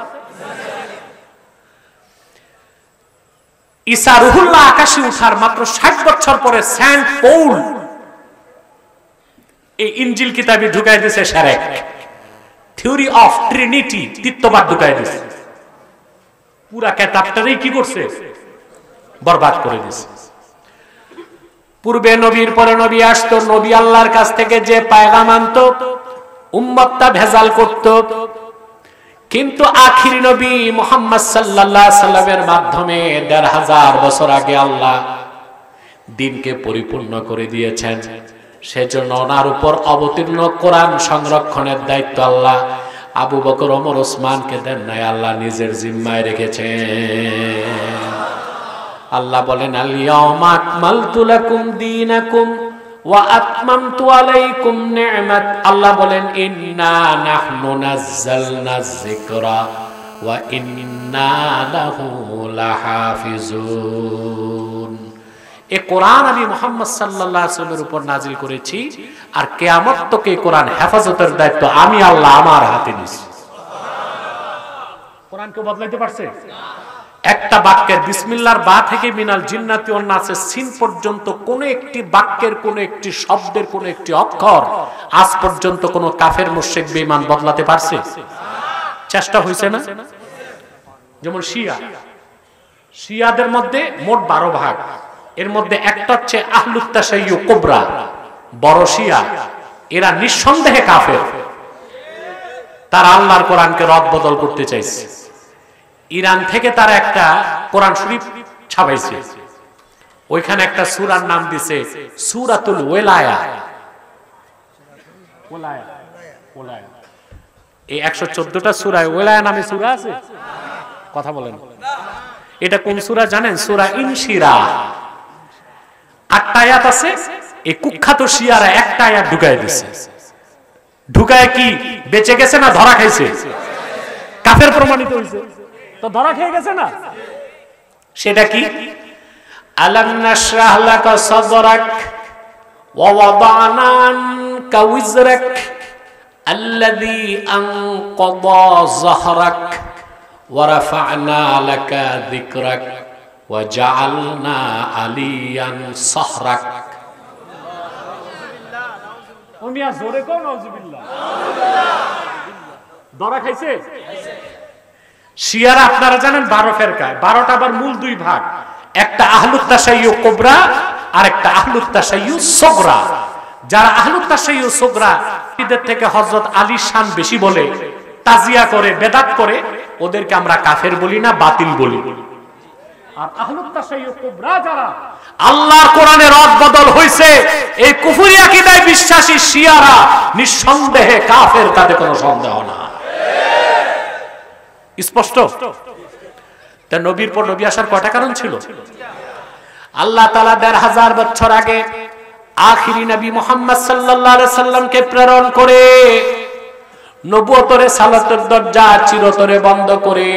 ঈসা রুহুল্লাহ আকাশে উঠার মাত্র 60 বছর পরে সেন্ট পৌল এই ইনজিল কিতাবে ঢুকাই দিয়েছে শিরক, থিওরি অফ ট্রিনিটি, তৃতীয়বাদ ঢুকাই দিয়েছে। পুরা কিতাবটারই কি করছে? বরবাদ করে দিয়েছে। পূর্বে নবীর পরে নবী আসতো, নবী আল্লাহর কাছ থেকে যে পায়গাম আনতো উম্মতটা ভেজাল করত, কিন্তু আখিরি নবী মুহাম্মদ সাল্লাল্লাহু আলাইহি সাল্লামের মাধ্যমে ১৫০০ বছর আগে আল্লাহ দ্বীনকে পরিপূর্ণ করে দিয়েছেন। সেজন্য ওনার উপর অবতীর্ণ কোরআন সংরক্ষণের দায়িত্ব আল্লাহ আবু বকর, ওমর, ওসমানকে দেন নাই, আল্লাহ নিজের জিম্মায় রেখেছেন। আল্লাহ বলেন আল ইয়াউমা আকমালতু লাকুম দীনাকুম ওয়া আতমামতু আলাইকুম নি'মাত। আল্লাহ বলেন ইন্না নাহনু নাযালনা যিকরা ওয়া ইন্না লাহু লাহাফিজুন। এই কোরআন আমি মুহাম্মদ সাল্লাল্লাহু আলাইহি ওয়াসাল্লামের উপর নাজিল করেছি, আর কিয়ামত তক এই কোরআন হেফাজতের দায়িত্ব আমি আল্লাহ আমার হাতে নিয়েছি। কোরআন কেউ বদলাইতে পারছে? একটা বাক্যের বিসমিল্লাহর বা থেকে মিনাল জিন্নাতি ওয়ান নাসের সিন পর্যন্ত কোন একটি বাক্যের কোন একটি শব্দের কোন একটি অক্ষর আজ পর্যন্ত কোন কাফের মুশরিক বেঈমান বদলাতে পারছে? চেষ্টা হয়েছে না? যেমন শিয়াদের মধ্যে মোট 12 ভাগ, এর মধ্যে একটা হচ্ছে আহলুত তাশাইয়্যু কুবরা, বড় শিয়া। এরা নিঃসন্দেহে কাফের, তারা আল্লাহর কোরআনকে রদ বদল করতে চাইছে। ইরান থেকে তারা একটা কোরআন শরীফ ছাপাইছে, ওইখানে একটা সূরার নাম দিছে সূরাতুল ওয়ালায়া। এই 114টা সূরায় ওয়ালায়া নামে সূরা আছে, কথা বলেন। এটা কোন সূরা জানেন? সূরা ইনশিরা। 8টা আয়াত আছে। এই কুখ্যাত শিয়ারা একটা আয়াত ঢুকায় দিছে। ঢুকায় কি বেঁচে গেছে না ধরা খাইছে? কাফের প্রমাণিত হইছে, তো ধরা খেয়ে গেছে না? সেটা কি? আলাম নাশরাহ লাকা সাদরাক ওয়া ওয়াদানা আনকা উযরাক আল্লাযী আনকাযা যাহরাক ওয়া রাফা'না লাকা যিকরাক ওয়া জাআলনা আলিয়ান সাহরাক। ওমিয়া জোরে কোন নাউযুবিল্লাহ। ধরা খাইছে? শিয়ারা আপনারা জানেন 12 ফেরকায়, 12টা আবার মূল 2 ভাগ, একটা আহলুত তাশাইয়্যু কুবরা আর একটা আহলুত তাশাইয়্যু সুগরা। যারা আহলুত তাশাইয়্যু সুগরা এদের থেকে হযরত আলীর শান বেশি বলে, তাজিয়া করে, বেদাত করে, ওদেরকে আমরা কাফের বলি না, বাতিল বলি। আর আহলুত তাশাইয়্যু কুবরা যারা আল্লাহর কোরআনে রদ বদল হইছে, এই কুফরি আকীদায় বিশ্বাসী শিয়ারা নিঃসন্দেহে কাফের, তাতে কোনো সন্দেহ না। স্পষ্ট? তা নবীর পর নবী আসার কয়টা কারণ ছিল? আল্লাহ তাআলা ১৫০০ বছর আগে আখিরি নবী মুহাম্মদ সাল্লাল্লাহু আলাইহি সাল্লামকে প্রেরণ করে নবুয়তের রিসালাতের দরজা চিরতরে বন্ধ করে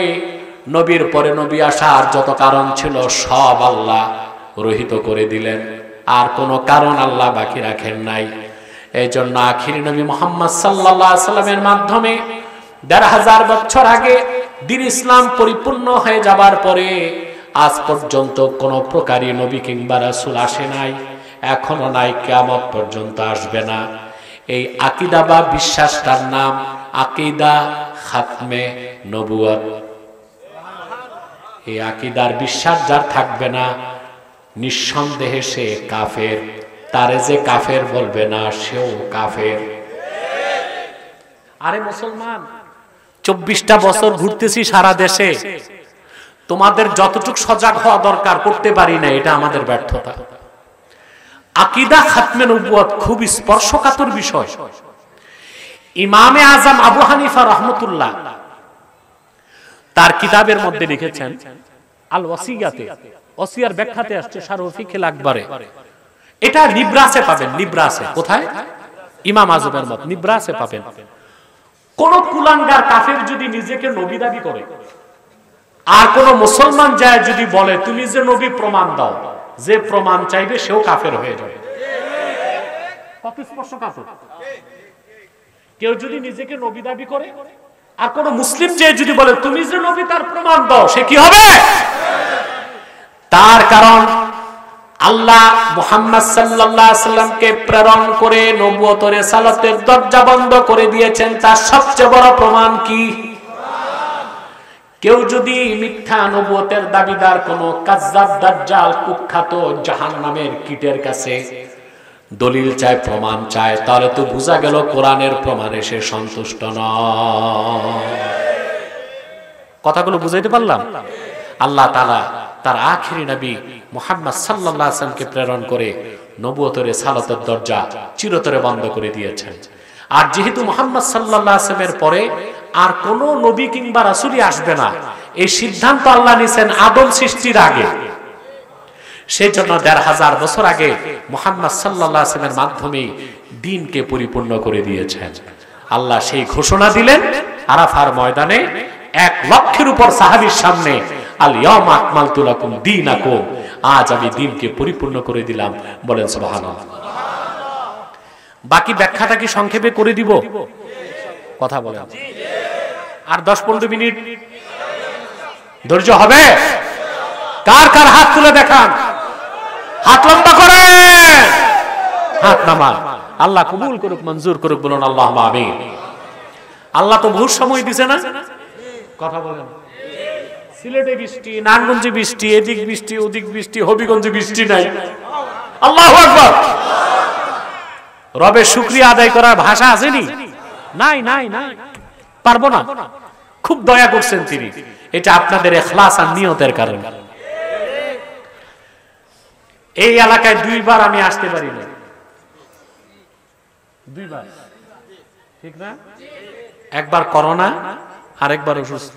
নবীর পরে নবী আসার যত কারণ ছিল সব আল্লাহ রহিত করে দিলেন, আর কোনো কারণ আল্লাহ বাকি রাখেন নাই। এই জন্য আখিরি নবী মুহাম্মদ সাল্লাল্লাহু আলাইহি সাল্লামের মাধ্যমে ১৫০০ বছর আগে দ্বীন ইসলাম পরিপূর্ণ হয়ে যাবার পরে আজ পর্যন্ত কোন প্রকারই নবী কিংবা রাসূল আসে নাই, এখনো নাই, কিয়ামত পর্যন্ত আসবে না। এই আকীদা বা বিশ্বাসটার নাম আকীদা খাতমে নবুয়ত। এই আকীদার বিশ্বাস যার থাকবে না, নিঃসন্দেহে সে কাফের। তারে যে কাফের বলবে না, সেও কাফের। আরে মুসলমান, 24টা বছর ঘুরতেছি সারা দেশে, তোমাদের যতটুকু সজাগ হওয়া দরকার করতে পারি না, এটা আমাদের ব্যর্থতা। আকীদা খাতমে নবুয়ত খুব স্পর্শকাতর বিষয়। ইমামে আজম আবু হানিফা রাহমাতুল্লাহ তার কিতাবের মধ্যে লিখেছেন আল ওয়াসিয়াতে, ওসিয়ার ব্যাখ্যাতে আসছে শারহ ফিকহিল আকবরে। এটা নিব্রাসে পাবেন। নিব্রাসে কোথায়? ইমাম আজমের মত নিব্রাসে পাবেন। কোন কুলাঙ্গার কাফের যদি নিজেকে নবী দাবি করে আর কোন মুসলমান যায় যদি বলে তুমি যে নবী প্রমাণ দাও, যে প্রমাণ চাইবে সেও কাফের হয়ে যাবে। কত স্পষ্ট কাফের। কেউ যদি নিজেকে নবী দাবি করে আর কোন মুসলিম যে যদি বলে তুমি যে নবী তার প্রমাণ দাও, সে কি হবে? তার কারণ আল্লাহ মুহাম্মদ সাল্লাল্লাহু আলাইহি সাল্লামকে প্রেরণ করে নবুয়ত রিসালাতের দরজা বন্ধ করে দিয়েছেন। তার সবচেয়ে বড় প্রমাণ কি? কেউ যদি মিথ্যা নবুয়তের দাবিদার কোন কাজ্জাব দাজ্জাল কুখ্যাত জাহান্নামের কীটের কাছে দলিল চায়, প্রমাণ চায়, তাহলে তো বোঝা গেল কোরআনের প্রমাণে সে সন্তুষ্ট নয়। কথাগুলো বুঝাইতে পারলাম? আল্লাহ তাআলা তার আখিরি নবী মুহাম্মদ সাল্লাল্লাহু আলাইহি ওয়াসাল্লামকে প্রেরণ করে নবুয়তের রিসালাতের দরজা চিরতরে বন্ধ করে দিয়েছেন। আর যেহেতু মুহাম্মদ সাল্লাল্লাহু আলাইহি ওয়াসাল্লামের পরে আর কোন নবী কিংবা রাসূলই আসবে না, এই সিদ্ধান্ত আল্লাহ নিয়েছেন আদম সৃষ্টির আগে। সেজন্য ১৫০০ বছর আগে মুহাম্মদ সাল্লাল্লাহু আলাইহি ওয়াসাল্লামের মাধ্যমে দ্বীনকে পরিপূর্ণ করে দিয়েছেন। আল্লাহ সেই ঘোষণা দিলেন আরাফার ময়দানে ১ লক্ষের উপর সাহাবীর সামনে, আল ইয়াউমা আকমালতু লাকুম দীনাকুম, আজ আমি দ্বীনকে পরিপূর্ণ করে দিলাম। বলেন সুবহানাল্লাহ। বাকি ব্যাখ্যাটা কি সংক্ষেপে করে দিব? কথা বলেন। আর ১০-১৫ মিনিট ধৈর্য হবে? কার কার হাত তুলে দেখান, হাত লম্বা করে, হাত নামান। আল্লাহ কবুল করুক, মঞ্জুর করুক। বলুন আল্লাহুম্মা আমিন। আল্লাহ তো বহু সময় দিছে না? কথা বলেন। সিলেটে বৃষ্টি, নারায়ণগঞ্জে বৃষ্টি, এদিক বৃষ্টি, ওদিক বৃষ্টি, হবিগঞ্জে বৃষ্টি নাই। আল্লাহু আকবার। রবের শুকরিয়া আদায় করার ভাষা আসেনি? নাই নাই নাই, পারবো না। খুব দয়া করছেন তিনি। এটা আপনাদের ইখলাস আর নিয়তের কারণে। এই এলাকায় 2 বার আমি আসতে পারি না, 2 বার, ঠিক না? একবার করোনা, আরেকবার অসুস্থ।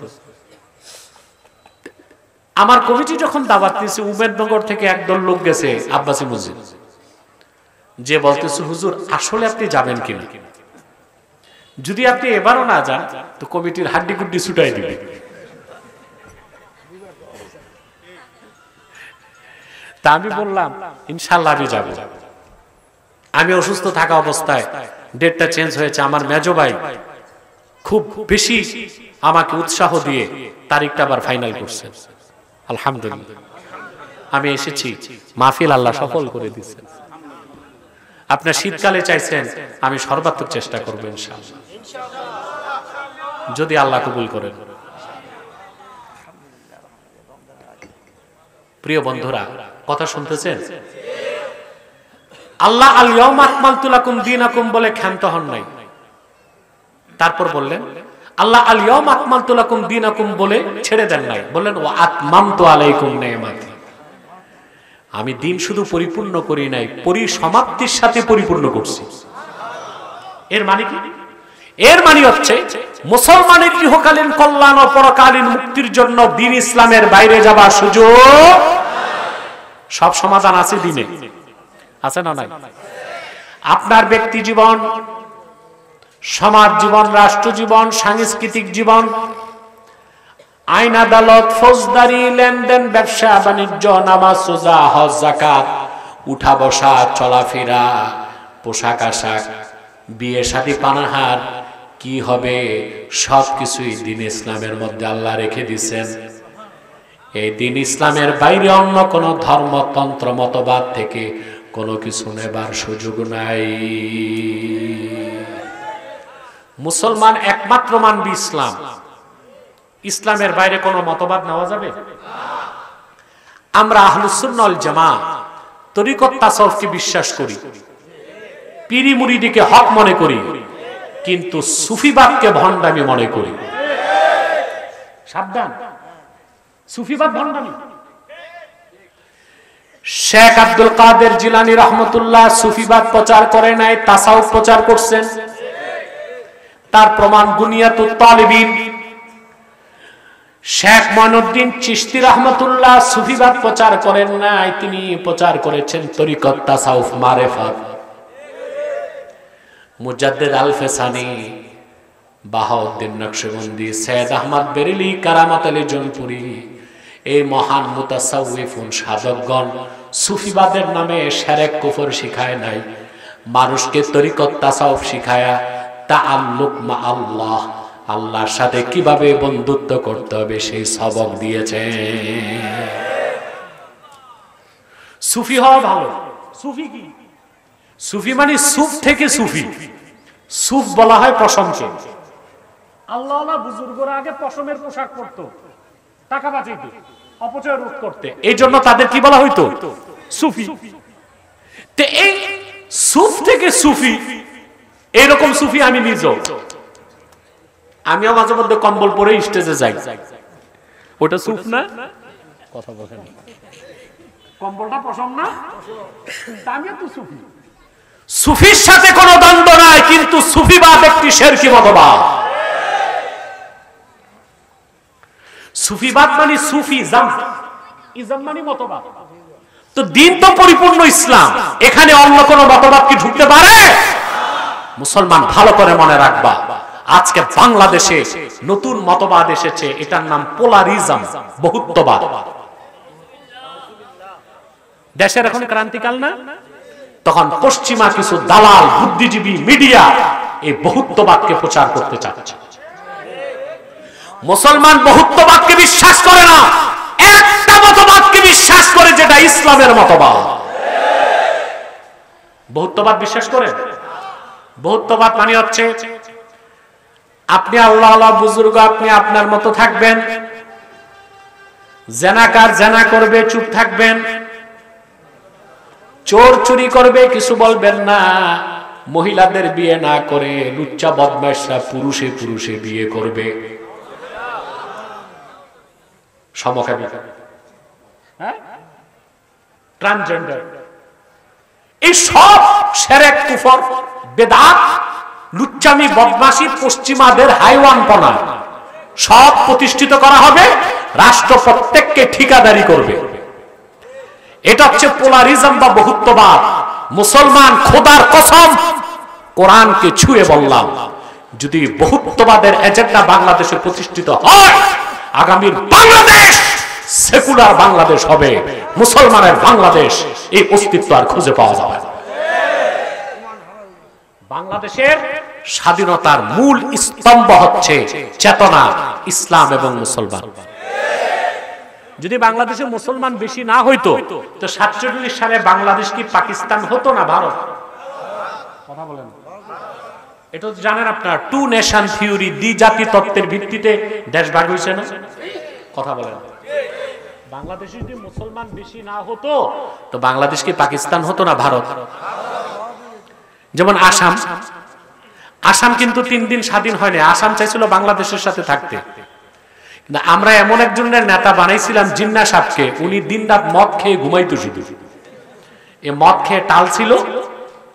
আমার কমিটি যখন দাওয়াত দিয়েছে, উমেদনগর থেকে একদল লোক গেছে আব্বাসী মসজিদ, যে বলতেছে হুজুর আসলে আপনি যাবেন কিনা, যদি আপনি এবারও না যান তো কমিটির হাড্ডি গুড্ডি ছুটাই দিবে। তা আমি বললাম ইনশাআল্লাহ আমি যাব। আমি অসুস্থ থাকা অবস্থায় ডেটটা চেঞ্জ হয়েছে। আমার মেজো ভাই খুব বেশি আমাকে উৎসাহ দিয়ে তারিখটা আবার ফাইনাল করছেন। আলহামদুলিল্লাহ আমি এসেছি, মাহফিল আল্লাহ সফল করে দিয়েছেন। আপনার শীতকালে চাইছেন, আমি সর্বাত্মক চেষ্টা করব ইনশাআল্লাহ, যদি আল্লাহ কবুল করেন। প্রিয় বন্ধুরা, কথা শুনতেছেন? আল্লাহ আল ইয়াউমা আকমালতু লাকুম দীনাকুম বলে ক্ষান্ত হন নাই। তারপর বললেন আল্লাহ আল ইয়াউমা আকমালতু লাকুম দীনাকুম বলে ছেড়ে দেন নাই, বললেন ওয়া আতমামতু আলাইকুম নি'মাতি। আমি দিন শুধু পরিপূর্ণ করি নাই, পরিসমাপ্তির সাথে পরিপূর্ণ করছি। এর মানে কি? এর মানে হচ্ছে মুসলমানের ইহকালীন কল্যাণ ও পরকালীন মুক্তির জন্য দ্বীন ইসলামের বাইরে যাবার সুযোগ। সব সমাধান আছে দ্বীনে, আছে না নাই? আপনার ব্যক্তি জীবন, সমাজ জীবন, রাষ্ট্র জীবন, সাংস্কৃতিক জীবন, আইন আদালত, ফৌজদারি, লেনদেন, ব্যবসা বাণিজ্য, নামাজ রোজা, হজ যাকাত, উঠা বসা, চলাফেরা, পোশাক আশাক, বিয়ে শাদী, পানাহার, কি হবে সবকিছুই দ্বীন ইসলামের মধ্যে আল্লাহ রেখে দিয়েছেন। এই দ্বীন ইসলামের বাইরে অন্য কোন ধর্মতন্ত্র মতবাদ থেকে কোনো কিছু নেবার সুযোগ নাই। মুসলমান একমাত্র মানবি ইসলাম। ইসলামের বাইরে কোনো মতবাদ নেওয়া যাবে? আমরা আহলুস সুন্নাহ ওয়াল জামাত তরিকত তাসাউফকে বিশ্বাস করি, পীরি মুরিদিকে হক মনে করি, কিন্তু সুফিবাদকে ভণ্ডামি মনে করি। সাবধান, সুফিবাদ ভণ্ডামি। শেখ আব্দুল কাদের জিলানী রহমতুল্লাহ সুফিবাদ প্রচার করে নাই, তাসাউফ প্রচার করছেন। তার প্রমাণ গুনিয়াতুত তালিবিন। শেখ মঈনুদ্দিন চিশতি রহমতুল্লাহ সুফিবাদ প্রচার করেন নাই, তিনি প্রচার করেছেন তরিকত তাসাউফ মারেফাত। মুজাদ্দিদ আল ফেসানি, বাহাউদ্দিন নকশবন্দি, সৈয়দ আহমদ বেরেলি, কারামত আলী জৌনপুরি, এই মহান মুতাসাউফিন সাধকগণ সুফিবাদের নামে শিরক কুফর শিখায় নাই, মানুষকে তরিকত তাসাউফ শিখায়া তাআল্লুক মা আল্লাহ, আল্লাহর সাথে কিভাবে বন্ধুত্ব করতে হবে সেই সবক দিয়েছে। সুফি হওয়া ভালো। সুফি কি? সুফি মানে সুফ থেকে সুফি। সুফ বলা হয় পশমকে। আল্লাহওয়ালা বুজুর্গরা আগে পশমের পোশাক পরতো, টাকা বাঁচাইতো, অপচয় রোধ করতে, এই জন্য তাদের কি বলা হইতো? সুফি। তো এই সুফ থেকে সুফি, এরকম সুফি আমি নিজেও। আমিও মাঝে মধ্যে কম্বল পরে স্টেজে যাই। ওটা সুফ না? কথা বলেন, কম্বলটা পশম না? আমিও তো সুফি। সুফির সাথে কোনো দ্বন্দ্ব নাই, কিন্তু সুফিবাদ একটি শিরকি মতবাদ। সুফিবাদ মানে সুফিজম, ইজম মানে মতবাদ। তো দিন তো পরিপূর্ণ ইসলাম, এখানে অন্য কোন মতবাদ কি ঢুকতে পারে? মুসলমান ভালো করে মনে রাখবা, আজকে বাংলাদেশে নতুন মতবাদ এসেছে, এটার নাম পোলারিজম, বহুত্ববাদ। দেশের এখন ক্রান্তিকাল না, তখন পশ্চিমা কিছু দালাল বুদ্ধিজীবী মিডিয়া এই বহুত্ববাদকে প্রচার করতে চাচ্ছে। মুসলমান বহুত্ববাদকে বিশ্বাস করে না, একটা মতবাদকে বিশ্বাস করে, যেটা ইসলামের মতবাদ। বহুত্ববাদ বিশ্বাস করে। বহুত্ববাদ মানে হচ্ছে আপনি আল্লাহ আল্লাহ বুজুর্গ, আপনি আপনার মতো থাকবেন, জেনাকার জেনা করবে চুপ থাকবেন, চোর চুরি করবে কিছু বলবেন না, মহিলাদের বিয়ে না করে লুচ্চা বদমাশরা পুরুষে পুরুষে বিয়ে করবে, সমকামী, ট্রান্সজেন্ডার, এই সব শিরক কুফর বেদাত লুচ্চামি বদমাশি পশ্চিমাদের হাইওয়ানপনা সব প্রতিষ্ঠিত করা হবে, রাষ্ট্র প্রত্যেককে ঠিকাদারি করবে। এটা হচ্ছে পোলারিজম বা বহুত্ববাদ। মুসলমান খোদার কসম কোরআনকে ছুঁয়ে বললাম, যদি বহুত্ববাদের এজেন্ডা বাংলাদেশে প্রতিষ্ঠিত হয়, আগামীর বাংলাদেশ সেকুলার বাংলাদেশ হবে, মুসলমানের বাংলাদেশ, এই অস্তিত্ব আর খুঁজে পাওয়া যাবে না। বাংলাদেশের স্বাধীনতার মূল স্তম্ভ হচ্ছে চেতনা, ইসলাম এবং মুসলমান। যদি বাংলাদেশে মুসলমান বেশি না হইতো, তো 47 সালে বাংলাদেশ কি পাকিস্তান হতো না ভারত? কথা বলেন, এটা জানেন আপনারা, টু নেশন থিওরি, দ্বিজাতি তত্ত্বের ভিত্তিতে দেশ ভাগ হয়েছে না? কথা বলেন, বাংলাদেশে যদি মুসলমান বেশি না হতো, তো বাংলাদেশ কি পাকিস্তান হতো না ভারত? যেমন আসাম, আসাম কিন্তু 3 দিন স্বাধীন হয়নি। আসাম চাইছিল বাংলাদেশের সাথে থাকতে, কিন্তু আমরা এমন একজনের নেতা বানাইছিলাম জিন্না সাহেবকে, উনি দিন রাত মদ খেয়ে ঘুমাইতো শুধু। এ মদ খেয়ে টাল ছিল,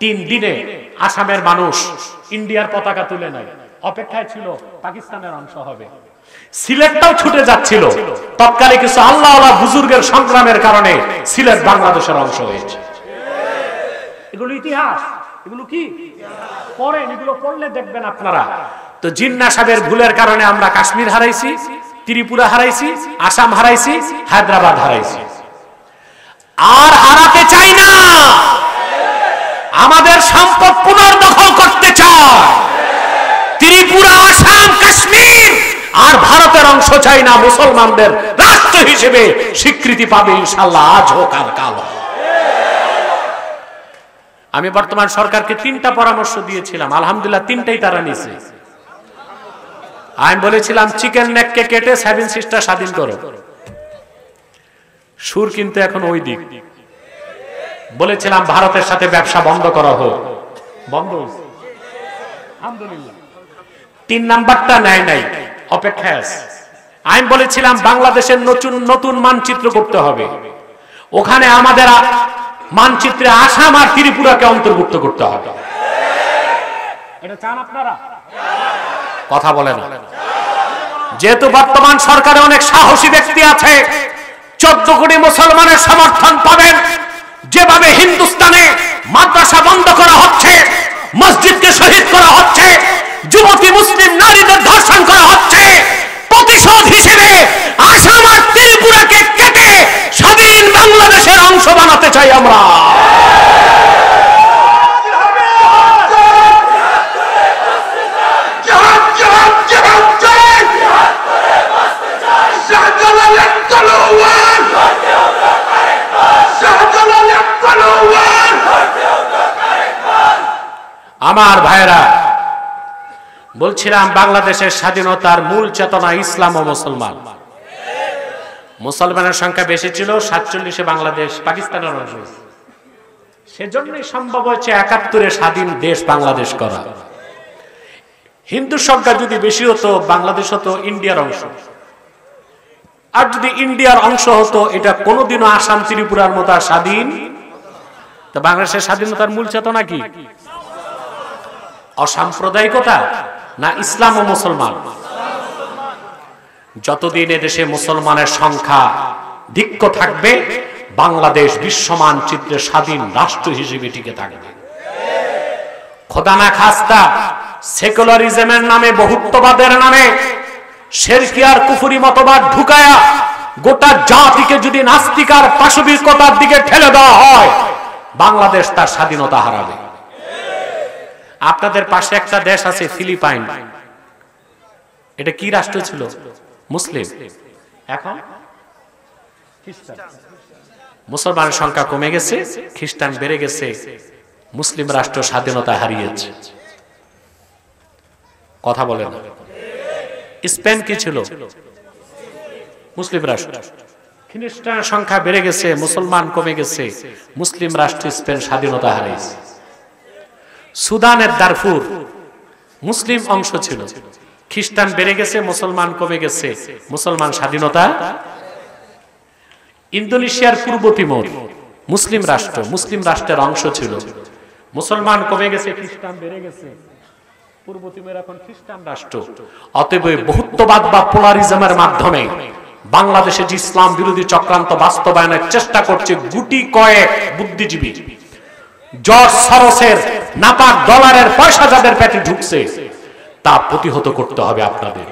3 দিনে আসামের মানুষ ইন্ডিয়ার পতাকা তুলে নেয়, অপেক্ষায় ছিল পাকিস্তানের অংশ হবে। সিলেটটাও ছুটে যাচ্ছিল, তৎকালে কিছু আল্লাহওয়ালা বুজুর্গের সংগ্রামের কারণে সিলেট বাংলাদেশের অংশ হয়েছে। এগুলো ইতিহাস, এগুলো কি পড়েন, এগুলো পড়লে দেখবেন আপনারা। তো জিন্না সাহেবের ভুলের কারণে আমরা কাশ্মীর হারাইছি, ত্রিপুরা হারাইছি, আসাম হারাইছি, হায়দ্রাবাদ হারাইছি। আর হারাতে চাই না, আমাদের সম্পদ পুনর্দখল করতে চায়। ত্রিপুরা, আসাম, কাশ্মীর আর ভারতের অংশ চাই না, মুসলমানদের রাষ্ট্র হিসেবে স্বীকৃতি পাবে ইনশাআল্লাহ, আজ হোক আর কাল। আমি বর্তমান সরকারকে 3টা পরামর্শ দিয়েছিলাম, আলহামদুলিল্লাহ 3টাই তারা নিয়েছে। আমি বলেছিলাম চিকেন নেককে কেটে 7 সিস্টার স্বাধীন করো, সুর কিন্তু এখন ওই দিক। বলেছিলাম ভারতের সাথে ব্যবসা বন্ধ করা হোক, বন্ধ হয়েছে আলহামদুলিল্লাহ। 3 নাম্বারটা নেয় নাই, অপেক্ষায় আছে। আমি বলেছিলাম বাংলাদেশের নতুন মানচিত্র করতে হবে, ওখানে আমাদের মানচিত্রে আসাম আর ত্রিপুরাকে অন্তর্ভুক্ত করতে হবে। এটা চান আপনারা? কথা বলেন। যেহেতু বর্তমান সরকারে অনেক সাহসী ব্যক্তি আছে, 14 কোটি মুসলমানের সমর্থন পাবেন। যেভাবে হিন্দুস্তানে মাদ্রাসা বন্ধ করা হচ্ছে, মসজিদকে শহীদ করা হচ্ছে, যুবতী মুসলিম নারীদের ধর্ষণ করা হচ্ছে, প্রতিশোধ হিসেবে আসাম আর ত্রিপুরাকে কেটে স্বাধীন বাংলাদেশের অংশ বানাতে চাই আমরা। Jihad! আমার ভাইরা, বলছিলাম বাংলাদেশের স্বাধীনতার মূল চেতনা ইসলাম ও মুসলমান। মুসলমানের সংখ্যা বেশি ছিল, 47-এ বাংলাদেশ পাকিস্তানের অংশ, সেজন্যই সম্ভব হয়েছে 71-এ স্বাধীন দেশ বাংলাদেশ করা। হিন্দু সংখ্যা যদি বেশি হতো, বাংলাদেশ হতো ইন্ডিয়ার অংশ। আর যদি ইন্ডিয়ার অংশ হতো, এটা কোনোদিনও আসাম ত্রিপুরার মতো স্বাধীন। তো বাংলাদেশের স্বাধীনতার মূল চেতনা কি? অসাম্প্রদায়িকতা না ইসলাম ও মুসলমান? যতদিন এদেশে মুসলমানের সংখ্যা ধিক্য থাকবে, বাংলাদেশ বিশ্ব মানচিত্রে স্বাধীন রাষ্ট্র হিসেবে টিকে থাকবে। খোদা না খাস্তা সেকুলারিজমের নামে, বহুত্ববাদের নামে শিরকিয়ার কুফরি মতবাদ ঢুকায়া গোটা জাতিকে যদি নাস্তিক আর পাশবিকতার দিকে ঠেলে দেওয়া হয়, বাংলাদেশ তার স্বাধীনতা হারাবে। আপনাদের পাশে একটা দেশ আছে ফিলিপাইন, এটা কি রাষ্ট্র ছিল? মুসলিম। এখন মুসলমানের সংখ্যা কমে গেছে, খ্রিস্টান বেড়ে গেছে, মুসলিম রাষ্ট্র স্বাধীনতা হারিয়েছে। কথা বলেন। স্পেন কি ছিল? মুসলিম রাষ্ট্র। খ্রিস্টানের সংখ্যা বেড়ে গেছে, মুসলমান কমে গেছে, মুসলিম রাষ্ট্র স্পেন স্বাধীনতা হারিয়েছে। সুদানের দারফুর মুসলিম অংশ ছিল, খ্রিস্টান বেড়ে গেছে, মুসলমান কমে গেছে, মুসলমান স্বাধীনতা। ইন্দোনেশিয়ার পূর্ব তিমুর মুসলিম রাষ্ট্র, মুসলিম রাষ্ট্রের অংশ ছিল, মুসলমান কমে গেছে, খ্রিস্টান বেড়ে গেছে, পূর্ব তিমুর এখন খ্রিস্টান রাষ্ট্র। অতএব বহুত্ববাদ বা পোলারিজমের মাধ্যমে বাংলাদেশে যে ইসলাম বিরোধী চক্রান্ত বাস্তবায়নের চেষ্টা করছে গুটি কয়েক বুদ্ধিজীবী, জর্জ সরোসের নাপাক ডলারের পয়সা যাদের পেটে ঢুকছে, তা প্রতিহত করতে হবে আপনাদের।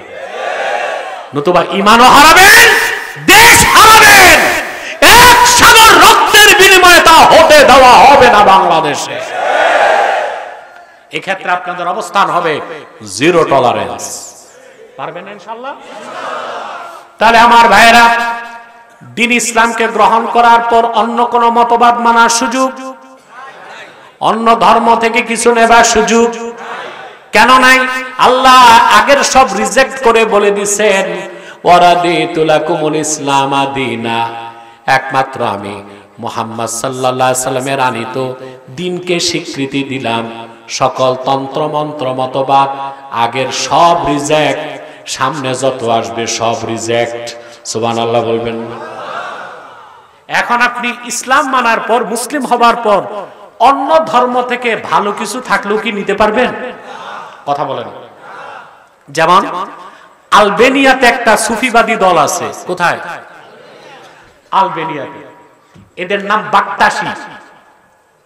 নতুবা ঈমানও হারাবেন, দেশ হারাবেন। এক সাগর রক্তের বিনিময়ে তা হতে দেওয়া হবে না বাংলাদেশে। এক্ষেত্রে আপনাদের অবস্থান হবে জিরো টলারেন্স। পারবেন ইনশাআল্লাহ? তাহলে আমার ভাইয়েরা, দ্বীন ইসলামকে গ্রহণ করার পর অন্য কোন মতবাদ মানার সুযোগ, অন্য ধর্ম থেকে কিছু নেবার সুযোগ কেন নাই? আল্লাহ আগের সব রিজেক্ট করে বলে দিয়েছেন, ওয়ারাদিতু লাকুমুল ইসলাম দীনা, একমাত্র আমি মুহাম্মদ সাল্লাল্লাহু আলাইহি সাল্লামের আনিত দ্বীনকে স্বীকৃতি দিলাম। সকল তন্ত্র মন্ত্র মতবাদ আগের সব রিজেক্ট, সামনে যত আসবে সব রিজেক্ট। সুবহানাল্লাহ বলবেন। এখন আপনি ইসলাম মানার পর, মুসলিম হবার পর অন্য ধর্ম থেকে ভালো কিছু থাকলেও কি নিতে পারবেন? কথা বলেন। যেমন আলবেনিয়াতে একটা সুফিবাদী দল আছে। কোথায়? আলবেনিয়াতে। এদের নাম বাকতাশি।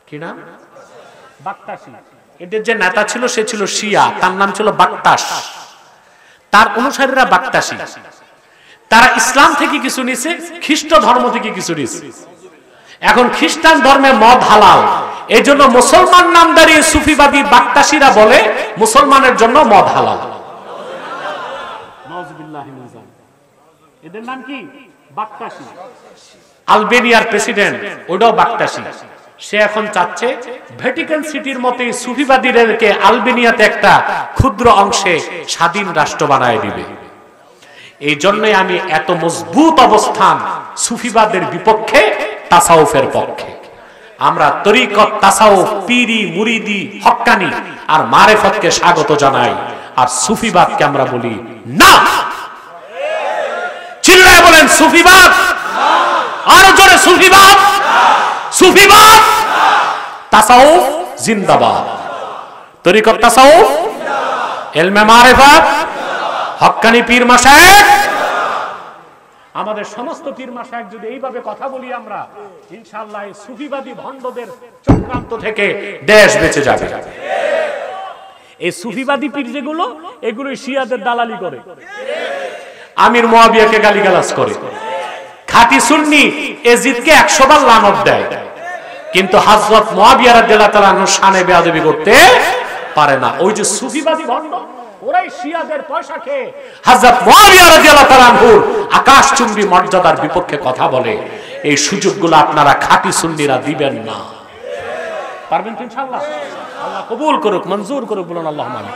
কি নাম? বাকতাশি। এদের যে নেতা ছিল সে ছিল শিয়া, তার নাম ছিল বাকতাশ। তার অনুসারীরা বাকতাশি। তারা ইসলাম থেকে কিছু নিছে, খ্রিস্ট ধর্ম থেকে কিছু নিছে। এখন খ্রিস্টান ধর্মে মদ হালাল, এই জন্য মুসলমান নামদারি সুফিবাদী বাকতাশিরা বলে মুসলমানের জন্য মদ হালাল। এদের নাম কি? বাকতাশি। আলবেনিয়ার প্রেসিডেন্ট ওটাও বাকতাশি। সে এখন চাচ্ছে ভ্যাটিকান সিটির মতে সুফিবাদীদেরকে আলবেনিয়াতে একটা ক্ষুদ্র অংশে স্বাধীন রাষ্ট্র বানায় দিবে। এই জন্যই আমি এত মজবুত অবস্থান সুফিবাদের বিপক্ষে, তাসাউফের পক্ষে। আমরা তরিকত, তাসাউফ, পীরি, মুরিদি, হক্কানি আর মারেফতকে স্বাগত জানাই, আর সুফিবাদকে আমরা বলি না। চিল্লায় বলেন সুফিবাদ, আরো জোরে সুফিবাদ, সুফিবাদ। তাসাউফ জিন্দাবাদ, তরিকত তাসাউফ, ইলমে মারিফাত, হক্কানি পীর মাশায়েখ। আমাদের সমস্ত পীর মাশায়েখ যদি এইভাবে কথা বলি আমরা, ইনশাআল্লাহ এই সুফিবাদী ভণ্ডদের চক্রান্ত থেকে দেশ বেঁচে যাবে। এই সুফিবাদী পীর যেগুলো, এগুলো শিয়াদের দালালি করে, আমির মুয়াবিয়াকে গালিগালাজ করে, খাঁটি সুন্নি এজিদকে 100 বার লানত দেয়, কিন্তু হযরত মুয়াবিয়া রাদিয়াল্লাহু তাআলা আনহু শানে বেয়াদবি করতে পারে না। ওই যে সুফিবাদী ভণ্ড, ওরাই শিয়াদের পয়সা খেয়ে হযরত মুয়াবিয়া রাদিয়াল্লাহু তাআলা আনহুর আকাশচুম্বী মর্যাদার বিপক্ষে কথা বলে। এই সুযোগগুলো আপনারা খাঁটি সুন্নিরা দিবেন না। পারবেন তো ইনশাআল্লাহ? আল্লাহ কবুল করুক, মঞ্জুর করুক, বলুন আল্লাহুম্মা আমিন।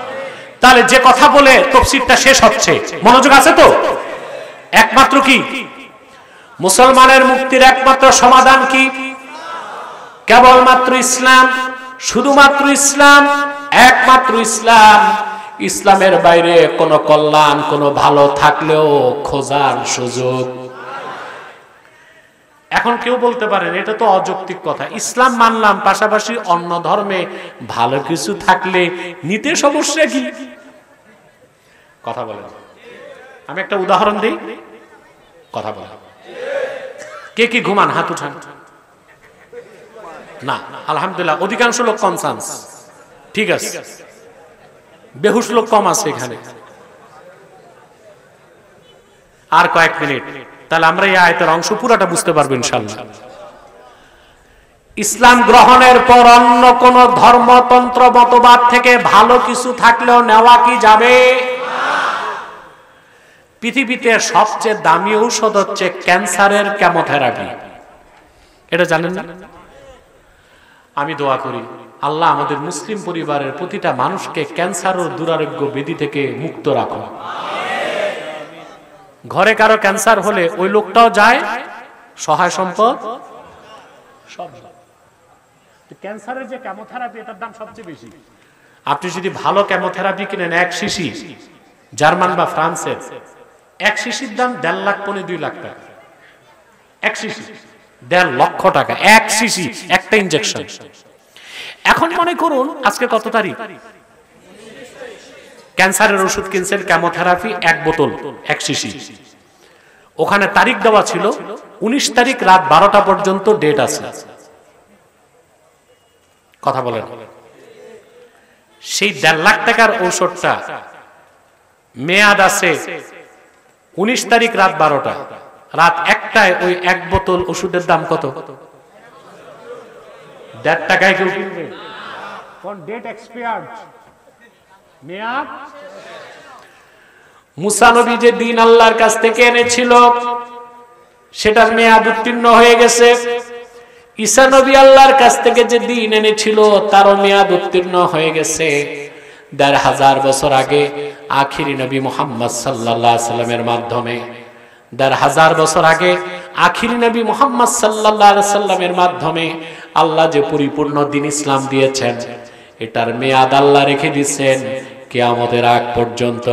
তাহলে যে কথা বলে তাফসীরটা শেষ হচ্ছে, মনোযোগ আছে তো? একমাত্র কি মুসলমানের মুক্তির একমাত্র সমাধান কি? কেবলমাত্র ইসলাম, শুধুমাত্র ইসলাম, একমাত্র ইসলাম। ইসলামের বাইরে কোনো কল্যাণ, কোনো ভালো থাকলেও খোঁজার সুযোগ। এখন কেউ বলতে পারেন এটা তো অযৌক্তিক কথা, ইসলাম মানলাম, পাশাপাশি অন্য ধর্মে ভালো কিছু থাকলে নিতে সমস্যা কি? কথা বলেন। আমি একটা উদাহরণ দিই, কথা বলেন। কে কি ঘুমান? হাত উঠান। না, আলহামদুলিল্লাহ অধিকাংশ লোক কনসান্স, ঠিক আছে, বেহুশ লোক কম আছে এখানে। আর কয়েক মিনিট, তাহলে আমরা এই আয়াতের অংশ পুরোটা বুঝতে পারবো ইনশাআল্লাহ। ইসলাম গ্রহণের পর অন্য কোন ধর্মতন্ত্র মতবাদ থেকে ভালো কিছু থাকলেও নেওয়া কি যাবে? পৃথিবীতে সবচেয়ে দামি ঔষধ হচ্ছে ক্যান্সারের কেমোথেরাপি, এটা জানেন না? আমি দোয়া করি আল্লাহ আমাদের মুসলিম পরিবারের প্রতিটা মানুষকে ক্যান্সার ও দুরারোগ্য ব্যাধি থেকে মুক্ত রাখুন। ঘরে কারো ক্যান্সার হলে ওই লোকটাও যায়, সহায় সম্পদ সব। ক্যান্সারের যে কেমোথেরাপি, এটার দাম সবচেয়ে বেশি। আপনি যদি ভালো কেমোথেরাপি কিনেন, এক শিশি জার্মান বা ফ্রান্সের, এক শিশির দাম 1.5 লাখ পৌনে 2 লাখ টাকা। এক শিশি 1.5 লক্ষ টাকা, এক শিশি, একটা ইনজেকশন। এখন মনে করুন আজকে কত তারিখ? ক্যান্সারের ওষুধ কিনছেন, কেমোথেরাপি 1 বোতল, এক শিশি। ওখানে তারিখ দেওয়া ছিল 19 তারিখ রাত 12টা পর্যন্ত ডেট আছে। কথা বলেন। সেই 1.5 লাখ টাকার ঔষধটা মেয়াদ আছে 19 তারিখ রাত 12টা, রাত 1টায় ওই 1 বোতল ওষুধের দাম কত? 1.5 টাকায় কেউ কিনবে? কোন ডেট এক্সপায়ার্ড, মেয়াদ। মুসা নবী যে দিন আল্লাহর কাছ থেকে এনেছিল সেটার মেয়াদ উত্তীর্ণ হয়ে গেছে। ঈসা নবী আল্লাহর কাছ থেকে যে দিন এনেছিল তারও মেয়াদ উত্তীর্ণ হয়ে গেছে। 1500 বছর আগে আখিরি নবী মুহাম্মদ সাল্লাল্লাহু আলাইহি সাল্লামের মাধ্যমে, 1500 বছর আগে আখিরি নবী মুহাম্মদ সাল্লাল্লাহু আলাইহি সাল্লামের মাধ্যমে আল্লাহ যে পরিপূর্ণ দ্বীন ইসলাম দিয়েছেন, এটার মেয়াদ আল্লাহ রেখে দিয়েছেন কিয়ামতের আগ পর্যন্ত।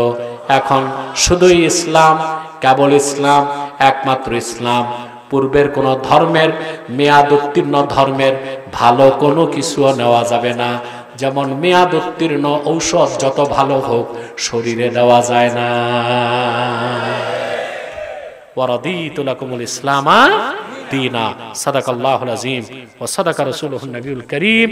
এখন শুধুই ইসলাম, কেবল ইসলাম, একমাত্র ইসলাম। পূর্বের কোন ধর্মের মেয়াদ উত্তীর্ণ ধর্মের ভালো কোনো কিছুও নেওয়া যাবে না। যেমন মেয়াদ উত্তীর্ণ ঔষধ যত ভালো হোক শরীরে দেওয়া যায় না। ওয়ারাদিতু লাকুমুল ইসলামা দীনা। সাদাকাল্লাহুল আযীম ওয়া সাদাকা রাসূলুহুন নবিয়ুল কারীম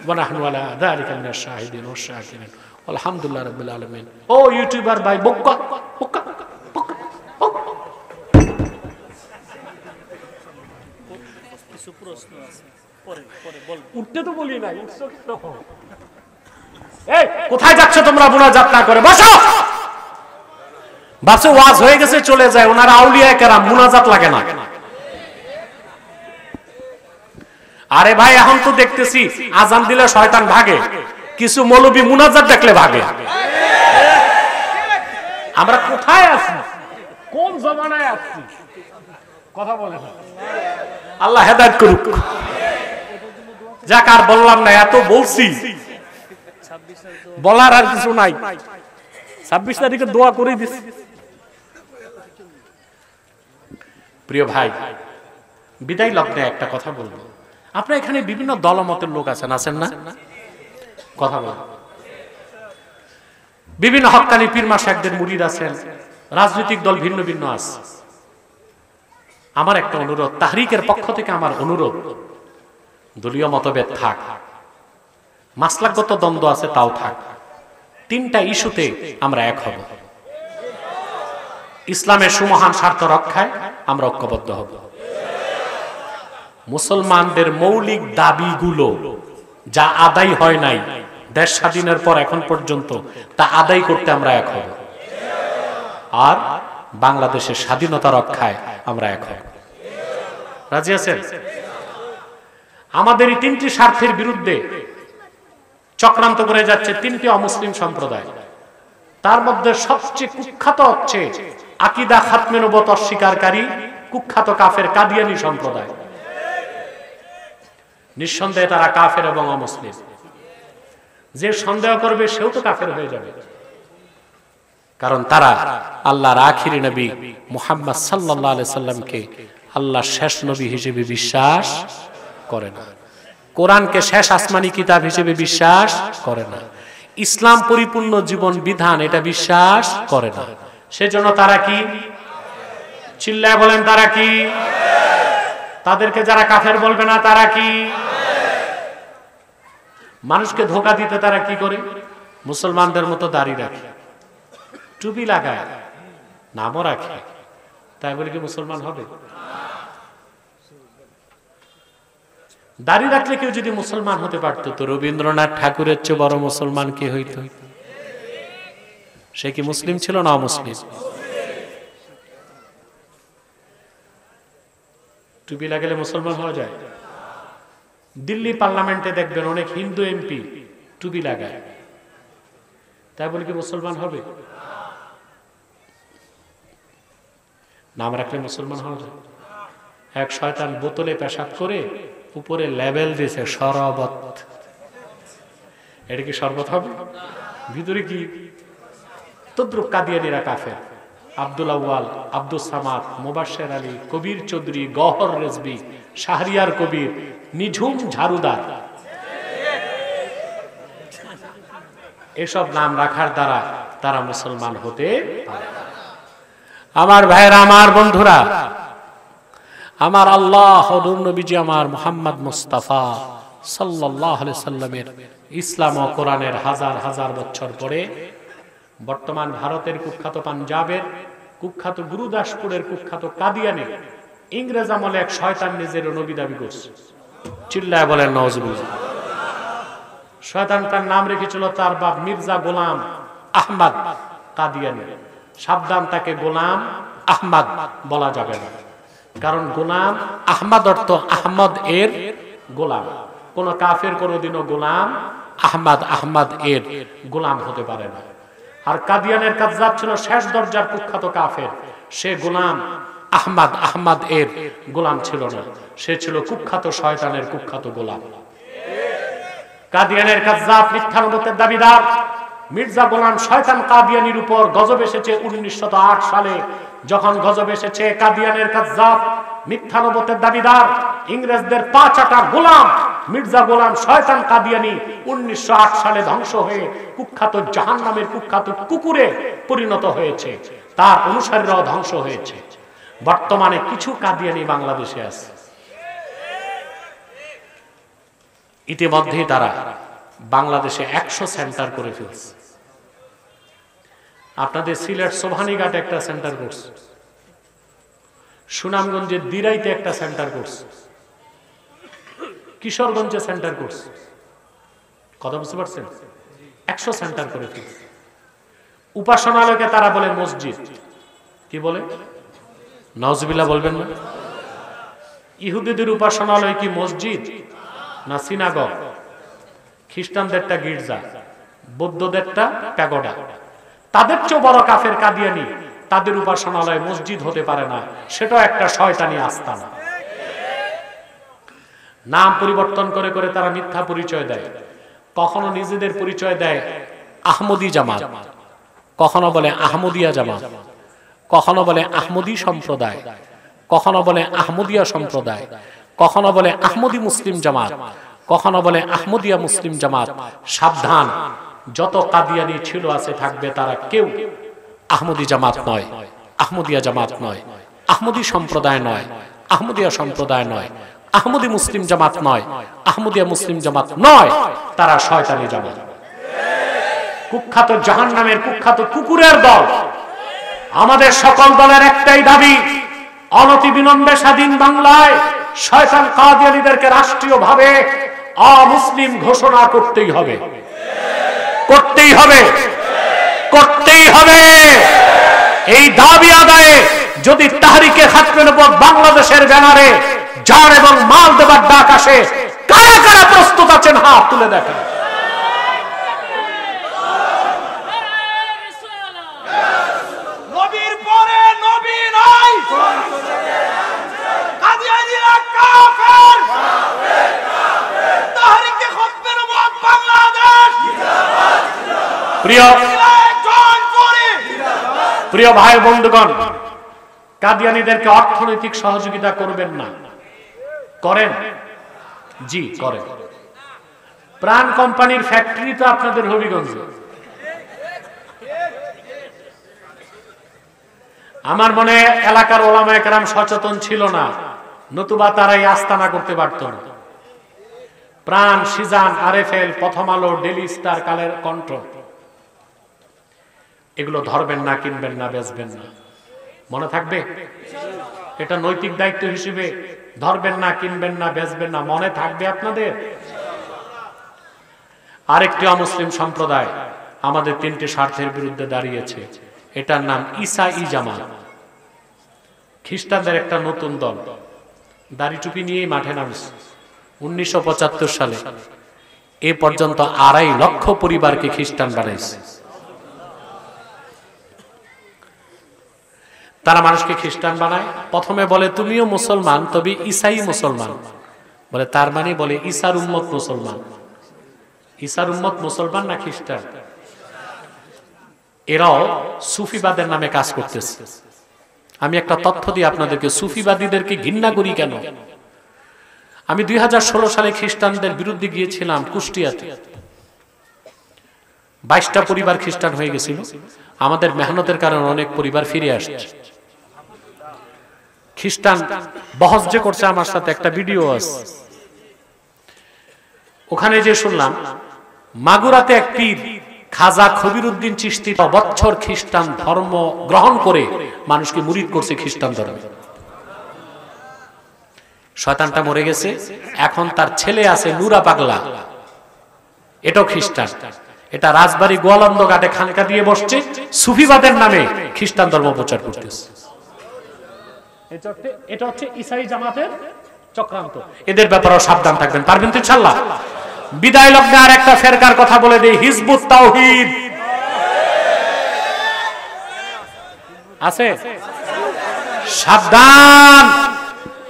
ওয়া নাহনু আলা যালিকা মিনাশ শাহিদিন ওয়াশ শাকিরিন। আলহামদুলিল্লাহ রাব্বিল আলামিন। ও ইউটিউবার ভাই, বক্কা বক্কা বক্কা কিছু প্রশ্ন আছে, পরে পরে বল। উঠতে তো বলি না, উঠছো কেন? এই কোথায় যাচ্ছ তোমরা মুনাজাত না করে? বসো। বাসে ওয়াজ হয়ে গেছে, চলে যায়। ওনারা আউলিয়া কেরাম, মুনাজাত লাগে না। আরে ভাই এখন তো দেখতেছি আজান দিলে শয়তান ভাগে, কিছু মৌলবী মুনাজাত দেখলে ভাগে। আমরা কোথায় আছি? কোন জমানায় আছি? কথা বলে না। আল্লাহ হেদায়েত করুক। যাক, আর বললাম না, এত বলছি, বলার আর কিছু নাই। 26 তারিখে দোয়া করে দিছি। প্রিয় ভাই, বিদায় লগ্নে একটা কথা বলবো। আপনারা এখানে বিভিন্ন দলমতের লোক আছেন, আছেন না? কথা বলেন। বিভিন্ন হক্কানি পীর মাশায়েখদের মুরিদ আছেন, রাজনৈতিক দল ভিন্ন ভিন্ন আছে। আমার একটা অনুরোধ, তাহরিকের পক্ষ থেকে আমার অনুরোধ, দলীয় মতভেদ থাক, মাসলাকগত দ্বন্দ্ব আছে তাও থাক, 3টা ইস্যুতে আমরা এক হব। ইসলামের সুমহান স্বার্থ রক্ষায় আমরা ঐক্যবদ্ধ হব। মুসলমানদের মৌলিক দাবিগুলো যা আদায় হয় নাই দেশ স্বাধীনের পর এখন পর্যন্ত, তা আদায় করতে আমরা এক হব। আর বাংলাদেশের স্বাধীনতা রক্ষায় আমরা এক হব। রাজি আছেন? আমাদের এই তিনটি স্বার্থের বিরুদ্ধে চক্রান্ত করে যাচ্ছে তিনটি অমুসলিম সম্প্রদায়। তার মধ্যে সবচেয়ে কুখ্যাত হচ্ছে আকীদা খাতমে নবুয়ত অস্বীকারী কুখ্যাত কাফের কাদিয়ানী সম্প্রদায়। নিঃসন্দেহে তারা কাফের এবং অমুসলিম। যে সন্দেহ করবে সেও তো কাফের হয়ে যাবে, কারণ তারা আল্লাহর আখিরি নবী মুহাম্মদ সাল্লাল্লাহু আলাইহি সাল্লামকে আল্লাহর শেষ নবী হিসেবে বিশ্বাস করে না, কোরআনকে শেষ আসমানি কিতাব হিসেবে বিশ্বাস করে না, ইসলাম পরিপূর্ণ জীবন বিধান এটা বিশ্বাস করে না। সেজন্য তারা কি? চিল্লায় বলেন তারা কি? তাদেরকে যারা কাফের বলবে না তারা কি? মানুষকে ধোঁকা দিতে তারা কি করে? মুসলমানদের মতো দাড়ি রাখে, টুপি লাগায়, নামও রাখে, তাই বলে কি মুসলমান হবে? দাড়ি রাখলে কেউ যদি মুসলমান হতে পারতো তো রবীন্দ্রনাথ ঠাকুরের চেয়ে বড় মুসলমান কে হইতো? সে কি মুসলিম ছিল না অমুসলিম? টুপি লাগালে মুসলমান হওয়া যায়? দিল্লি পার্লামেন্টে দেখবেন অনেক হিন্দু এমপি টুপি লাগায়, তাই বলে কি মুসলমান হবে? নাম রাখলে মুসলমান হওয়া যায়? এক শয়তান বোতলে পেশাব করে উপরে লেবেল দিয়েছে শরবত, এটা কি শরবত হবে? ভিতরে কি? তদ্রুপ কাদিয়ানীরা কাফের। আব্দুল আউয়াল, আব্দুল সামাদ, মুবাশশির আলী, কবির চৌধুরী, গহর রেজবি, শাহরিয়ার কবির, নিঝুম ঝাড়ুদার, এসব নাম রাখার দ্বারা তারা মুসলমান হতে পারে। আমার ভাইয়েরা, আমার বন্ধুরা, আমার আল্লাহ নবীজি আমার মুহাম্মদ মুস্তাফা সাল্লাল্লাহু আলাইহি সাল্লামের ইসলাম ও কোরআনের হাজার হাজার বছর পরে বর্তমান ভারতের কুখ্যাত পাঞ্জাবের কুখ্যাত গুরুদাসপুরের কুখ্যাত কাদিয়ানে ইংরেজ আমলে এক শয়তান নিজের নবী দাবি করছে। চিল্লায় বলেন নাউজুবিল্লাহ। শয়তান তার নাম রেখেছিল তার বাপ মির্জা গোলাম আহমদ কাদিয়ানী। সাবধান, তাকে গোলাম আহমদ বলা যাবে না, কারণ গোলাম আহমদ অর্থ আহমদ এর গোলাম। কোন কাফের কোনদিনও গোলাম আহমদ এর গোলাম হতে পারে না। আর কাদিয়ানের কাযযাব ছিল শেষ দরজার কুখ্যাত কাফের, সে গোলাম আহমদ এর গোলাম ছিল না, সে ছিল কুখ্যাত শয়তানের কুখ্যাত গোলাম। কাদিয়ানের কাযযাব মিথ্যা নবুয়তের দাবিদার মির্জা গোলাম শয়তান কাদিয়ানির উপর গজব এসেছে 1908 সালে। যখন গজব এসেছে, কাদিয়ানের কাযযাব মিথ্যা নবুয়তের দাবিদার ইংরেজদের পা চাটা গোলাম মির্জা গোলাম শয়তান কাদিয়ানি 1908 সালে ধ্বংস হয়ে কুখ্যাত জাহান্নামের কুখ্যাত কুকুরে পরিণত হয়েছে, তার অনুসারীরাও ধ্বংস হয়েছে। বর্তমানে কিছু কাদিয়ানি বাংলাদেশে আছে। ইতিমধ্যেই তারা বাংলাদেশে 100 সেন্টার করে ফেলছে। আপনাদের সিলেট সোভানীঘাটে একটা সেন্টার করছে, সুনামগঞ্জের দিরাইতে একটা সেন্টার করছে, কিশোরগঞ্জে সেন্টার করছে। কথা বুঝতে পারছেন? 100 সেন্টার করে ফেলছে। উপাসনালয়কে তারা বলে মসজিদ। কি বলে? নাউজুবিল্লাহ বলবেন না? ইহুদিদের উপাসনালয় কি মসজিদ না সিনাগগ? খ্রিস্টানদেরটা গির্জা, বৌদ্ধদেরটা প্যাগোডা। তাদের চেয়ে বড় কাফের কাদিয়ানি, তাদের উপাসনালয় মসজিদ হতে পারে না, সেটাও একটা শয়তানি আস্তানা। নাম পরিবর্তন করে করে তারা মিথ্যা পরিচয় দেয়। কখনো নিজেদের পরিচয় দেয় আহমদী জামাত, কখনো বলে আহমদিয়া জামাত, কখনো বলে আহমদী সম্প্রদায়, কখনো বলে আহমদিয়া সম্প্রদায়, কখনো বলে আহমদী মুসলিম জামাত, কখনো বলে আহমদিয়া মুসলিম জামাত। সাবধান, যত কাদিয়ানি ছিল আছে থাকবে, তারা কেউ আহমদী জামাত নয়, আহমদিয়া জামাত নয়, আহমদী সম্প্রদায় নয়, আহমদিয়া সম্প্রদায় নয়, আহমদী মুসলিম জামাত নয়, আহমদিয়া মুসলিম জামাত নয়, তারা শয়তানি জামাত। কুখ্যাত জাহান্নামের কুখ্যাত কুকুরের দল। আমাদের সকল দলের একটাই দাবি, অনতিবিলম্বে স্বাধীন বাংলায় শয়তান কাদিয়ানীদেরকে রাষ্ট্রীয়ভাবে অমুসলিম ঘোষণা করতেই হবে, করতেই হবে, করতেই হবে। এই দাবি আদায়ে যদি তাহরিকে খাতমে নবুয়ত বাংলাদেশের ব্যানারে জান এবং মাল দেবার ডাক আসে, কারা প্রস্তুত আছেন হাত তুলে দেখেন। নবীর পরে নবী নাই, কাদিয়ানীরা কাফের, তাহরিকে খতমের উম্মত বাংলাদেশ প্রিয় ভাই বন্ধুগণ, কাদিয়ানীদেরকে অর্থনৈতিক সহযোগিতা করবেন না, করেন? জি করেন। প্রাণ কোম্পানির ফ্যাক্টরি তো আপনাদের হবিগঞ্জে। আমার মনে এলাকার ওলামায়ে কেরাম সচেতন ছিল না, নতুবা তারাই আস্তানা করতে পারত না। প্রাণ, সিজান, আরএফএল, প্রথম আলো, ডেইলি স্টার, কালের কণ্ঠ, এগুলো ধরবেন না, কিনবেন না, বেচবেন না। মনে থাকবে? এটা নৈতিক দায়িত্ব হিসেবে ধরবেন না, কিনবেন না, বেচবেন না, মনে থাকবে আপনাদের? আরেকটি অমুসলিম সম্প্রদায় আমাদের তিনটি স্বার্থের বিরুদ্ধে দাঁড়িয়েছে, এটার নাম ঈসাই জামাত। খ্রিস্টানদের একটা নতুন দল, দাড়ি টুপি নিয়েই মাঠে নামছে। 1975 সালে এ পর্যন্ত 2.5 লক্ষ পরিবারকে খ্রিস্টান বানাইছে। তারা মানুষকে খ্রিস্টান বানায়। প্রথমে বলে তুমিও মুসলমান, তবে ঈসাই মুসলমান বলে, তার মানে বলে ঈসার উম্মত মুসলমান। ঈসার উম্মত মুসলমান না খ্রিস্টান? এরাও সুফিবাদের নামে কাজ করতেছে। আমি একটা তথ্য দিই আপনাদেরকে, সুফিবাদীদেরকে ঘৃণা করি কেন। আমি 2016 সালে খ্রিস্টানদের বিরুদ্ধে গিয়েছিলাম কুষ্টিয়াতে। 22টা পরিবার খ্রিস্টান হয়ে গেছিল। আমাদের মেহনতের কারণে অনেক পরিবার ফিরে আসছে। খ্রিস্টান বহস যে করছে আমার সাথে, একটা ভিডিও আছে। ওখানে যে শুনলাম মাগুরাতে এক পীর খাজা খবিরউদ্দিন চিশতি বছর খ্রিস্টান ধর্ম গ্রহণ করে মানুষকে মুরিদ করছে খ্রিস্টান ধর্মে। শয়তানটা মরে গেছে, এখন তার ছেলে আছে নুরা পাগলা, এটাও খ্রিস্টান। এটা রাজবাড়ী গোয়ালন্দ ঘাটে খানকা দিয়ে বসছে, সুফিবাদের নামে খ্রিস্টান ধর্ম প্রচার করতেছে। এটা হচ্ছে ঈসাই জামাতের চক্রান্ত। এদের ব্যাপারেও সাবধান থাকবেন, পারবেন তো ইনশাআল্লাহ? বিদায় লগ্নে আর একটা ফেরকার কথা বলে দেই, হিজবুত তাওহীদ আছে, সাবধান।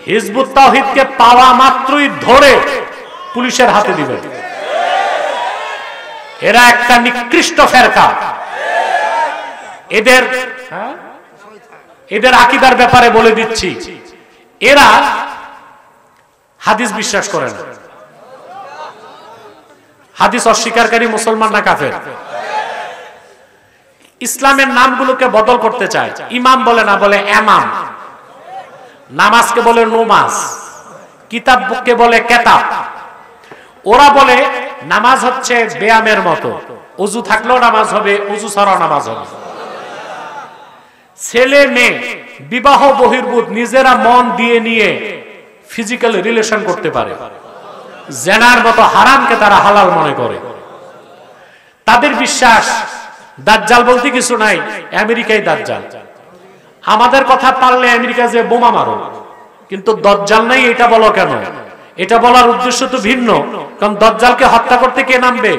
হিজবুত তাওহীদকে পাওয়া মাত্রই ধরে পুলিশের হাতে দিবেন। এরা একটা নিকৃষ্ট ফেরকা। এদের আকীদার ব্যাপারে বলে দিচ্ছি, এরা হাদিস বিশ্বাস করে না। হাদিস অস্বীকারী মুসলমান না কাফের? ইসলামের নামগুলোকে বদল করতে চায়। ইমাম বলে না, বলে এমাম। নামাজকে বলে নমাজ, কিতাবকে বলে কেতাব। ওরা বলে নামাজ হচ্ছে ব্যায়ামের মতো, ওযু থাকলেও নামাজ হবে, ওযু ছাড়াও নামাজ হবে। ছেলে মেয়ে বিবাহ বহির্ভূত নিজেরা মন দিয়ে নিয়ে ফিজিক্যাল রিলেশন করতে পারে। জেনার মতো হারামকে তারা হালাল মনে করে। তাদের বিশ্বাস দাজ্জাল বলতে কিছু নাই, আমেরিকাই দাজ্জাল। আমাদের কথা পারলে আমেরিকা যে বোমা মারো, কিন্তু দজ্জাল নাই এটা বলো কেন? এটা বলার উদ্দেশ্য তো ভিন্ন, কারণ দজ্জালকে হত্যা করতে কে নামবে?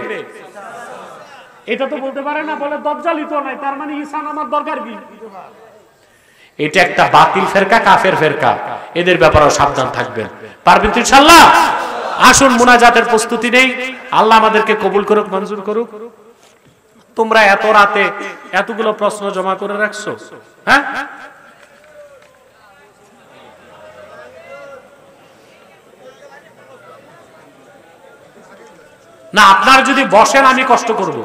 এটা তো বলতে পারে না, বলে দজ্জালই তো নাই, তার মানে ঈসা নামার দরকার কি? এটা একটা বাতিল ফেরকা, কাফের ফেরকা। এদের ব্যাপারেও সাবধান থাকবেন, পারবেন তো ইনশাআল্লাহ? আসুন মুনাজাতের প্রস্তুতি নেই। আল্লাহ আমাদেরকে কবুল করুক, মঞ্জুর করুক। তোমরা এত রাতে এতগুলো প্রশ্ন জমা করে রাখছো, হ্যাঁ? না, আপনারা যদি বসেন আমি কষ্ট করব।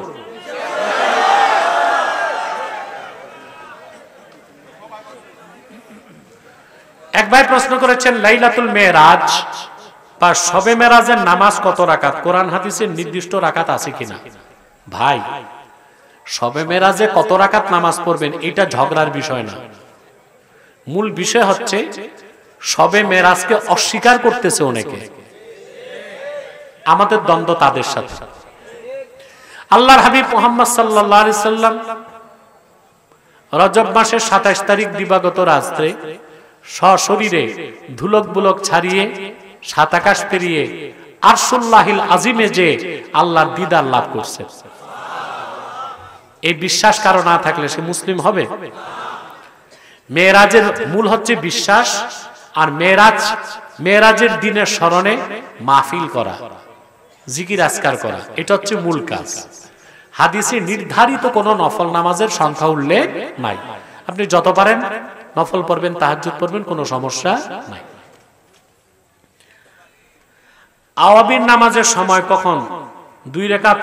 এক ভাই প্রশ্ন করেছেন, লাইলাতুল মেরাজ বা শবে মেরাজের নামাজ কত রাকাত? কোরআন হাদিসের নির্দিষ্ট রাকাত আছে কিনা? ভাই, শবে মেরাজে কত রাকাত নামাজ পড়বেন এটা ঝগড়ার বিষয় না। মূল বিষয় হচ্ছে শবে মেরাজকে অস্বীকার করতেছে অনেকে। আমাদের দ্বন্দ্ব তাদের সাথে। আল্লাহর হাবিব মুহাম্মদ সাল্লাল্লাহু আলাইহি সাল্লাম রজব মাসের 27 তারিখ দিবাগত রাত্রে সশরীরে ধুলক বুলক ছাড়িয়ে সাত আকাশ পেরিয়ে আরশুল্লাহিল আজিমে যে আল্লাহর দিদার লাভ করছে। এই বিশ্বাস কারো না থাকলে সে মুসলিম হবে? মেরাজের মূল হচ্ছে বিশ্বাস, আর মেরাজের দিনের স্মরণে মাহফিল করা, জিকির আজকার করা, এটা হচ্ছে মূল কাজ। হাদিসে নির্ধারিত কোন নফল নামাজের সংখ্যা উল্লেখ নাই। আপনি যত পারেন নফল পড়বেন, তাহাজ্জুদ পড়বেন, কোনো সমস্যা নাই। আওয়াবিন নামাজের সময় কখন? 2 রাকাত।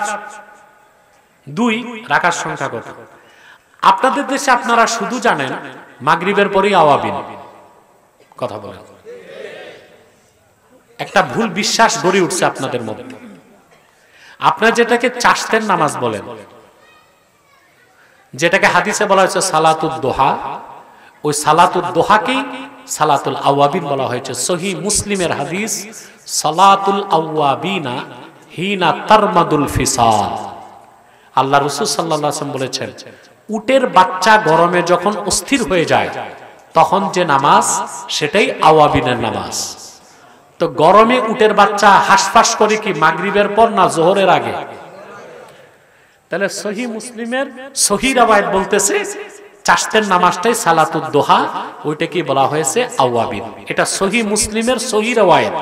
2 রাকাত সংখ্যা কত? আপনাদের দেশে আপনারা শুধু জানেন মাগরিবের পরেই আওয়াবিন। কথা বলেন। একটা ভুল বিশ্বাস গড়ে উঠছে আপনাদের মধ্যে। আপনারা যেটাকে চাশতের নামাজ বলেন, যেটাকে হাদিসে বলা হয়েছে সালাতুদ দোহা, ওই সালাতুদ দোহাকেই সালাতুল আওয়াবিন বলা হয়েছে। সহিহ মুসলিমের হাদিস, সালাতুল আওয়াবিনা হিনা তারমাদুল ফিসাল। আল্লাহ রাসূল সাল্লাল্লাহু আলাইহি ওয়াসাল্লাম বলেছেন, উটের বাচ্চা গরমে যখন অস্থির হয়ে যায় তখন যে নামাজ, সেটাই আওয়াবিনের নামাজ। তো গরমে উটের বাচ্চা হাঁসফাঁস করে কি মাগরিবের পর না জোহরের আগে? তাহলে সহিহ মুসলিমের সহিহ রাওয়ায়াত বলতেছে চাশতের নামাজটাই সালাতুদ দোহা, ওইটাকে বলা হয়েছে আওয়াবিন। এটা সহিহ মুসলিমের সহিহ রাওয়ায়াত।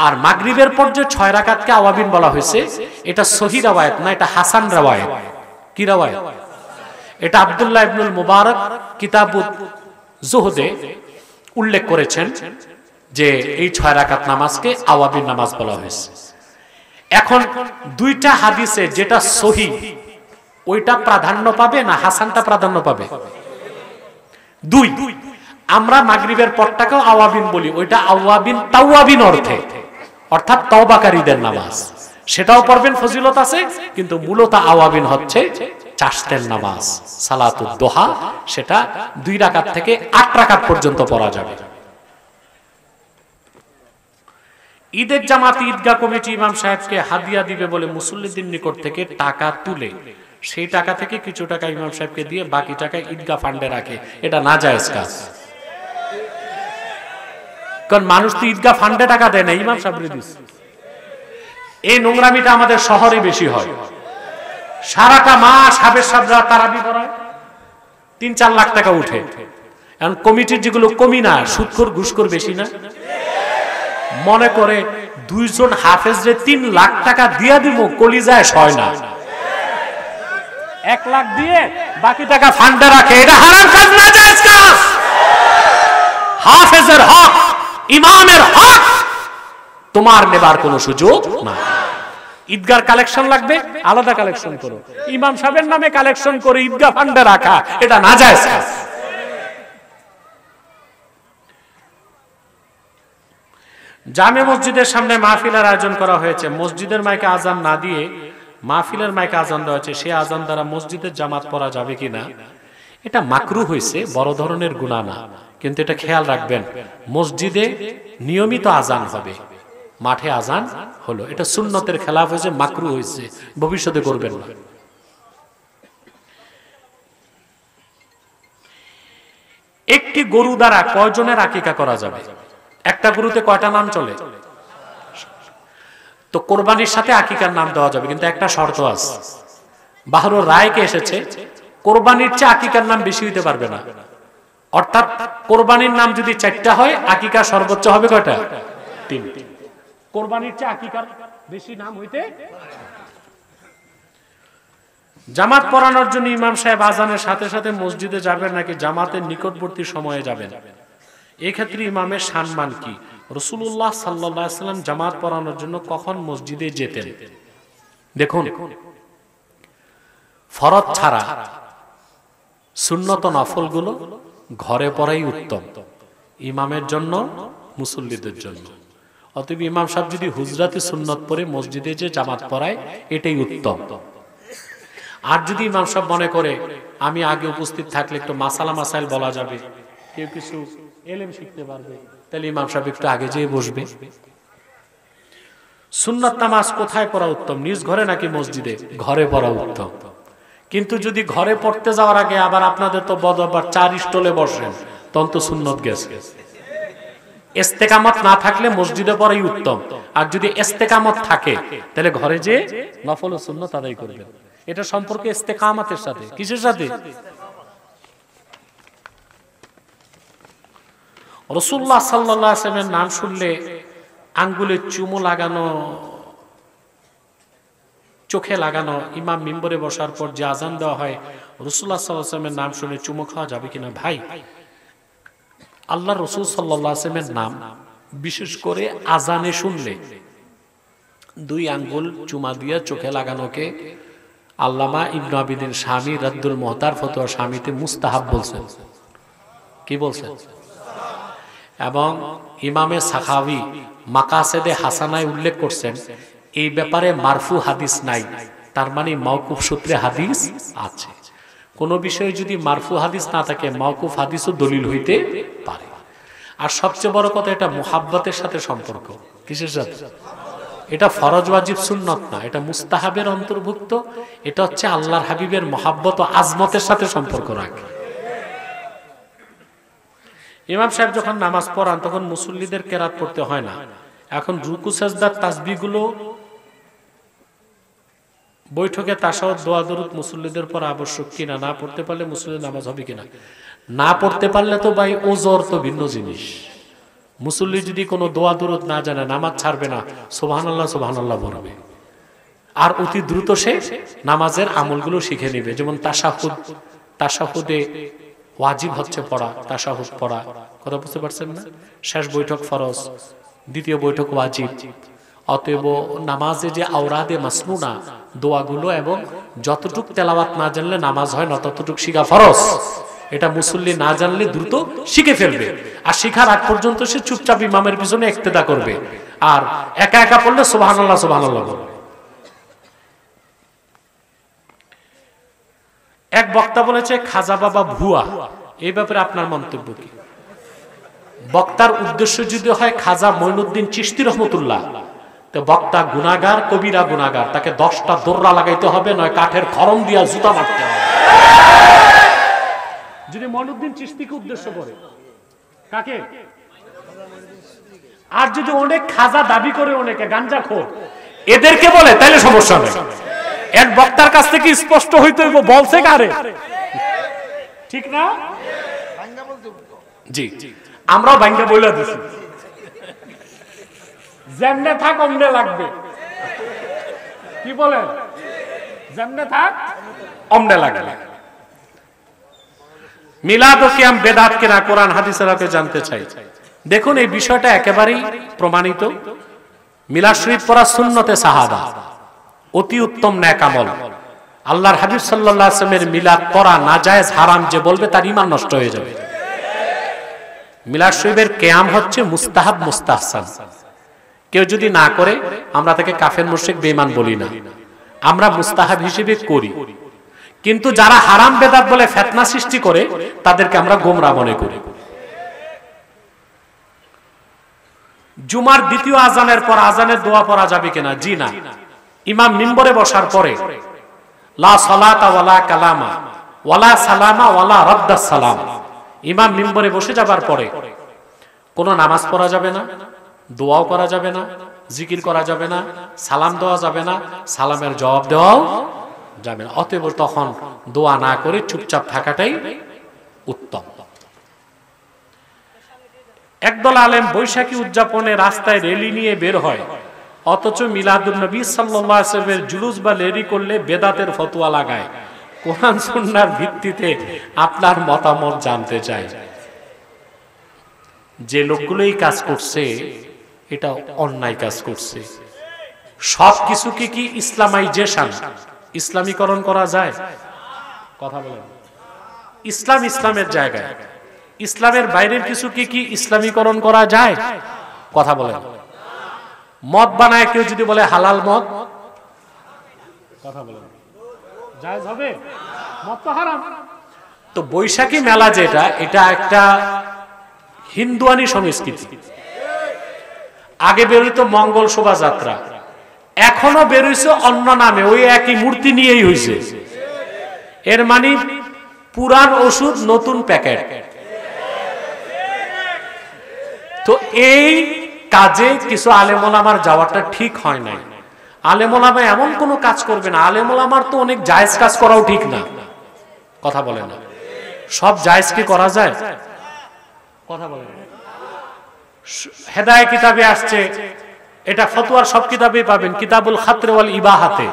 আর মাগরিবের পর যে 6 রাকাতকে আওয়াবিন বলা হয়েছে, এটা সহিহ রাওয়ায়াত না, এটা হাসান রাওয়ায়াত। কি রাওয়ায়াত? এটা আব্দুল্লাহ ইবনুল মুবারক কিতাবুত জুহদে উল্লেখ করেছেন যে এই 6 রাকাত নামাজকে আওয়াবিন নামাজ বলা হয়েছে। এখন 2টা হাদিসে যেটা সহিহ ওইটা প্রাধান্য পাবে না হাসানটা প্রাধান্য পাবে? 2। আমরা মাগরিবের পরটাকেও আওয়াবিন বলি, ওইটা আওয়াবিন তাওয়াবিন অর্থে, অর্থাৎ তওবাকারীদের নামাজ। সেটাও পড়বেন, ফজিলত আছে, কিন্তু মূলত আওয়াবিন হচ্ছে চাশতের নামাজ সালাতুদ দোহা। সেটা 2 রাকাত থেকে 8 রাকাত পর্যন্ত পড়া যাবে। ঈদের জামাতে ঈদগাহ কমিটি ইমাম সাহেবকে হাদিয়া দিবে বলে মুসল্লিদের নিকট থেকে টাকা তুলে সেই টাকা থেকে কিছু টাকা ইমাম সাহেবকে দিয়ে বাকি টাকা ঈদগাহ ফান্ডে রাখে, এটা নাজায়েজ কাজ। কারণ মানুষ তো ঈদগাহ ফান্ডে টাকা দেয় না, ইমাম সাহেবরে দিচ্ছে। এই নোংরামিটা আমাদের শহরে বেশি হয়। সারাটা মাস হাবের সাহেবরা তারাবি পড়ায়, 3-4 লাখ টাকা উঠে। এখন কমিটির যেগুলো কমি না, সুদখোর ঘুষখোর বেশি না, মনে করে 2 জন হাফেজরে 3 লাখ টাকা দিয়া দিব, কলিজায় সয় না, 1 লাখ দিয়ে বাকি টাকা ফান্ডে রাখে, এটা হারাম কাজ, নাজায়েজ কাজ। হাফেজের হক, ইমামের হক তোমার নেবার কোনো সুযোগ না। ঈদগার কালেকশন লাগবে, আলাদা কালেকশন করো। ইমাম সাহেবের নামে কালেকশন করে ঈদগাহ ফান্ডে রাখা, এটা নাজায়েজ কাজ। জামে মসজিদের সামনে মাহফিলের আয়োজন করা হয়েছে। মসজিদের মাইকে আজান না দিয়ে মাহফিলের মাইকে আজান দেওয়া হয়েছে। সেই আজান দ্বারা মসজিদের জামাত পড়া যাবে কিনা? এটা মাকরুহ হয়েছে, বড় ধরনের গুনাহ না, কিন্তু এটা খেয়াল রাখবেন, মসজিদে নিয়মিত আজান হবে, মাঠে আজান হলো, এটা সুন্নতের খেলাফ হয়েছে, মাকরুহ হয়েছে, ভবিষ্যতে করবেন না। একটি গরু দ্বারা কয়জনের আকিকা করা যাবে? একটা গরুতে কয়টা নাম চলে? তো কোরবানির সাথে আকিকার নাম দেওয়া যাবে, কিন্তু একটা শর্ত আছে। বাহরুর রায়কে এসেছে কোরবানির চেয়ে আকিকার নাম বেশি হইতে পারবে না। অর্থাৎ কোরবানির নাম যদি 4টা হয়, আকিকা সর্বোচ্চ হবে কয়টা? 3। কোরবানির চেয়ে আকিকার বেশি নাম হইতে। জামাত পড়ানোর জন্য ইমাম সাহেব আজানের সাথে সাথে মসজিদে যাবেন নাকি জামাতের নিকটবর্তী সময়ে যাবেন? এই ক্ষেত্রে ইমামের সম্মান কি? রাসূলুল্লাহ সাল্লাল্লাহু আলাইহি ওয়াসাল্লাম জামাত পড়ানোর জন্য কখন মসজিদে যেতেন? দেখুন, ফরজ ছাড়া সুন্নত নফলগুলো ঘরে পড়াই উত্তম, ইমামের জন্য, মুসল্লিদের জন্য। অতএব ইমাম সাহেব যদি হুজরাতে সুন্নত পড়ে মসজিদে যে জামাত পড়ায়, এটাই উত্তম। আর যদি ইমাম সাহেব মনে করে আমি আগে উপস্থিত থাকলে একটু মাসালা মাসাইল বলা যাবে, কেউ কিছু এলেম শিখতে পারবে, তাহলে ইমাম সাহেব একটু আগে যেয়ে বসবে। সুন্নাত নামাজ কোথায় পড়া উত্তম? নিজ ঘরে নাকি মসজিদে? ঘরে পড়া উত্তম। কিন্তু যদি ঘরে পড়তে যাওয়ার আগে আবার আপনাদের তো বদ আবার 4 স্টলে বসেন, তখন তো সুন্নত গেছে। ইস্তেকামত না থাকলে মসজিদে পড়াই উত্তম, আর যদি ইস্তেকামত থাকে তাহলে ঘরে যে নফল ও সুন্নাত আদায় করবেন। এটা সম্পর্কে ইস্তেকামতের সাথে কিসের সাথে? রাসূলুল্লাহ সাল্লাল্লাহু আলাইহি ওয়াসাল্লামের নাম শুনলে আঙ্গুলে চুমো লাগানো, চোখে লাগানো, ইমাম মিম্বরে বসার পর যে আজান দেওয়া হয়, রাসূলুল্লাহ সাল্লাল্লাহু আলাইহি ওয়াসাল্লামের নাম শুনে চুমো খাওয়া যাবে কিনা? ভাই, আল্লাহ রাসূল সাল্লাল্লাহু আলাইহি ওয়াসাল্লামের নাম বিশেষ করে আজানে শুনলে দুই আঙ্গুল চুমা দিয়ে চোখে লাগানোকে আল্লামা ইবনে আবিদিন শামী রাদ্দুল মুহতার ফতোয়া শামীতে মুস্তাহাব বলছেন। কি বলছেন? এবং ইমামে সাখাওয়ি মাকাসেদে হাসানায় উল্লেখ করছেন এই ব্যাপারে মারফু হাদিস নাই, তার মানে মাওকুফ সূত্রে হাদিস আছে। কোন বিষয়ে যদি মারফু হাদিস না থাকে মাওকুফ হাদিসও দলিল হইতে পারে। আর সবচেয়ে বড় কথা, এটা মুহাব্বতের সাথে সম্পর্ক। কিসের সাথে? এটা ফরজ ওয়াজিব সুন্নত না, এটা মুস্তাহাবের অন্তর্ভুক্ত। এটা হচ্ছে আল্লাহর হাবিবের মহাব্বত ও আজমতের সাথে সম্পর্ক রাখে। ইমাম সাহেব যখন নামাজ পড়ান তখন মুসল্লিদের কেরাত পড়তে হয় না। এখন রুকু সাজদার তাসবিহগুলো বৈঠকে তাশাহুদ দোয়া দরুদ মুসল্লিদের পর আবশ্যক কিনা, না পড়তে পারলে মুসল্লিদের নামাজ হবে কিনা? না পড়তে পারলে তো ভাই ওজর তো ভিন্ন জিনিস। মুসল্লি যদি কোনো দোয়া দরুদ না জানে নামাজ ছাড়বে না, সুবহানাল্লাহ সুবহানাল্লাহ বলবে, আর অতি দ্রুত সে নামাজের আমলগুলো শিখে নেবে। যেমন তাশাহুদ, তাশাহুদে ওয়াজিব হচ্ছে পড়া, তাশাহুদ পড়া, কথা বুঝতে পারছেন না? শেষ বৈঠক ফরজ, দ্বিতীয় বৈঠক ওয়াজিব। অতএব নামাজে যে আওরাদে মাসনুনা দোয়াগুলো এবং যতটুক তেলাওয়াত না জানলে নামাজ হয় না ততটুক শিখা ফরজ। এটা মুসল্লি না জানলে দ্রুত শিখে ফেলবে, আর শিখার আগ পর্যন্ত সে চুপচাপ ইমামের পিছনে ইক্তেদা করবে, আর একা একা পড়লে সুবহানাল্লাহ সুবহানাল্লাহ বলবে। এক বক্তা বলেছে খাজা বাবা ভুয়া, এই ব্যাপারে আপনার মন্তব্য কি? বক্তার উদ্দেশ্য যদি হয় খাজা মঈনুদ্দিন চিশতি রহমতুল্লাহ, তো বক্তা গুনাহগার, কবিরা গুনাহগার, তাকে 10টা দোররা লাগাইতে হবে, নয় কাঠের খড়ম দিয়া জুতা মারতে হবে। যদি মঈনুদ্দিন চিশতিকে উদ্দেশ্য করে, কাকে? আর যদি অনেক খাজা দাবি করে, অনেকে গাঞ্জাখোর, এদেরকে বলে, তাইলে সমস্যা নেই। এক বক্তার কাছ থেকে স্পষ্ট হইতে হইব বলছে কারে, ঠিক না? জি, আমরাও ভাঙ্গা বইলা দিছি, যেমনে থাক অমনে লাগবে। কি বলেন? যেমনে থাক অমনে লাগবে। মিলাদ ও কিয়াম বেদাত কিনা কোরআন হাদিসের আলোকে জানতে চাই। দেখুন এই বিষয়টা একেবারেই প্রমাণিত। মিলাদ শরীফ পড়া সুন্নতে সাহাবা, অতি উত্তম নেক আমল। আল্লাহর হাবিব সাল্লাল্লাহু আলাইহি ওয়াসাল্লামের মিলাদ পড়া নাজায়েজ হারাম যে বলবে তার ঈমান নষ্ট হয়ে যাবে। মিলাদ শরীফের কিয়াম হচ্ছে মুস্তাহাব মুস্তাহসান। কেউ যদি না করে আমরা তাকে কাফের মুশরিক বেঈমান বলি না, আমরা মুস্তাহাব হিসেবে করি। কিন্তু যারা হারাম বেদাত বলে ফিতনা সৃষ্টি করে তাদেরকে আমরা গোমরা মনে করি। জুমার দ্বিতীয় আজানের পর আজানের দোয়া পড়া যাবে কিনা? জি না। ইমাম মিম্বরে বসার পরে লা সালাতা ওয়ালা কালামা ওয়ালা সালামা ওয়ালা রাদ্দাস সালাম, ইমাম মিম্বরে বসে যাবার পরে কোনো নামাজ পড়া যাবে না, দোয়াও করা যাবে না, জিকির করা যাবে না, সালাম দেওয়া যাবে না, সালামের জবাব দেওয়াও যাবে না। অতএব তখন দোয়া না করে চুপচাপ থাকাটাই উত্তম। একদল আলেম বৈশাখী উদযাপনে রাস্তায় র্যালি নিয়ে বের হয়, অথচ মিলাদুন নবী সাল্লাল্লাহু আলাইহি ওয়াসাল্লামের জুলুস বা র্যালি করলে বেদাতের ফতোয়া লাগায়। কোরআন সুন্নাহর ভিত্তিতে আপনার মতামত জানতে চাই। যে লোকগুলো এই কাজ করছে এটা অন্যায় কাজ করছে। সব কিছুকে কি ইসলামাইজেশন, ইসলামীকরণ করা যায়? কথা বলেন। ইসলাম ইসলামের জায়গায়, ইসলামের বাইরের কিছুকে কি ইসলামীকরণ করা যায়? কথা বলেন। মদ বানায় কেউ যদি বলে হালাল মদ, কথা বলেন, জায়েজ হবে? মদ তো হারাম। তো বৈশাখী মেলা যেটা, এটা একটা হিন্দুয়ানি সংস্কৃতি। আগে বেরোইতো মঙ্গল শোভাযাত্রা, এখনো বেরোইছে অন্য নামে, ওই একই মূর্তি নিয়েই হইছে। এর মানে পুরান ওষুধ নতুন প্যাকেট। তো এই কাজে কিছু আলেম ওলামার যাওয়াটা ঠিক হয় নাই। আলেম ওলামা এমন কোনো কাজ করবে না, আলেম ওলামার তো অনেক জায়েজ কাজ করাও ঠিক না। কথা বলে না, সব জায়েজ কি করা যায়? কথা বলে না। হেদায়ে কিতাবে আসছে, এটা ফতোয়ার সব কিতাবেই পাবেন, কিতাবুল খাতরে ওয়াল ইবাহাতে।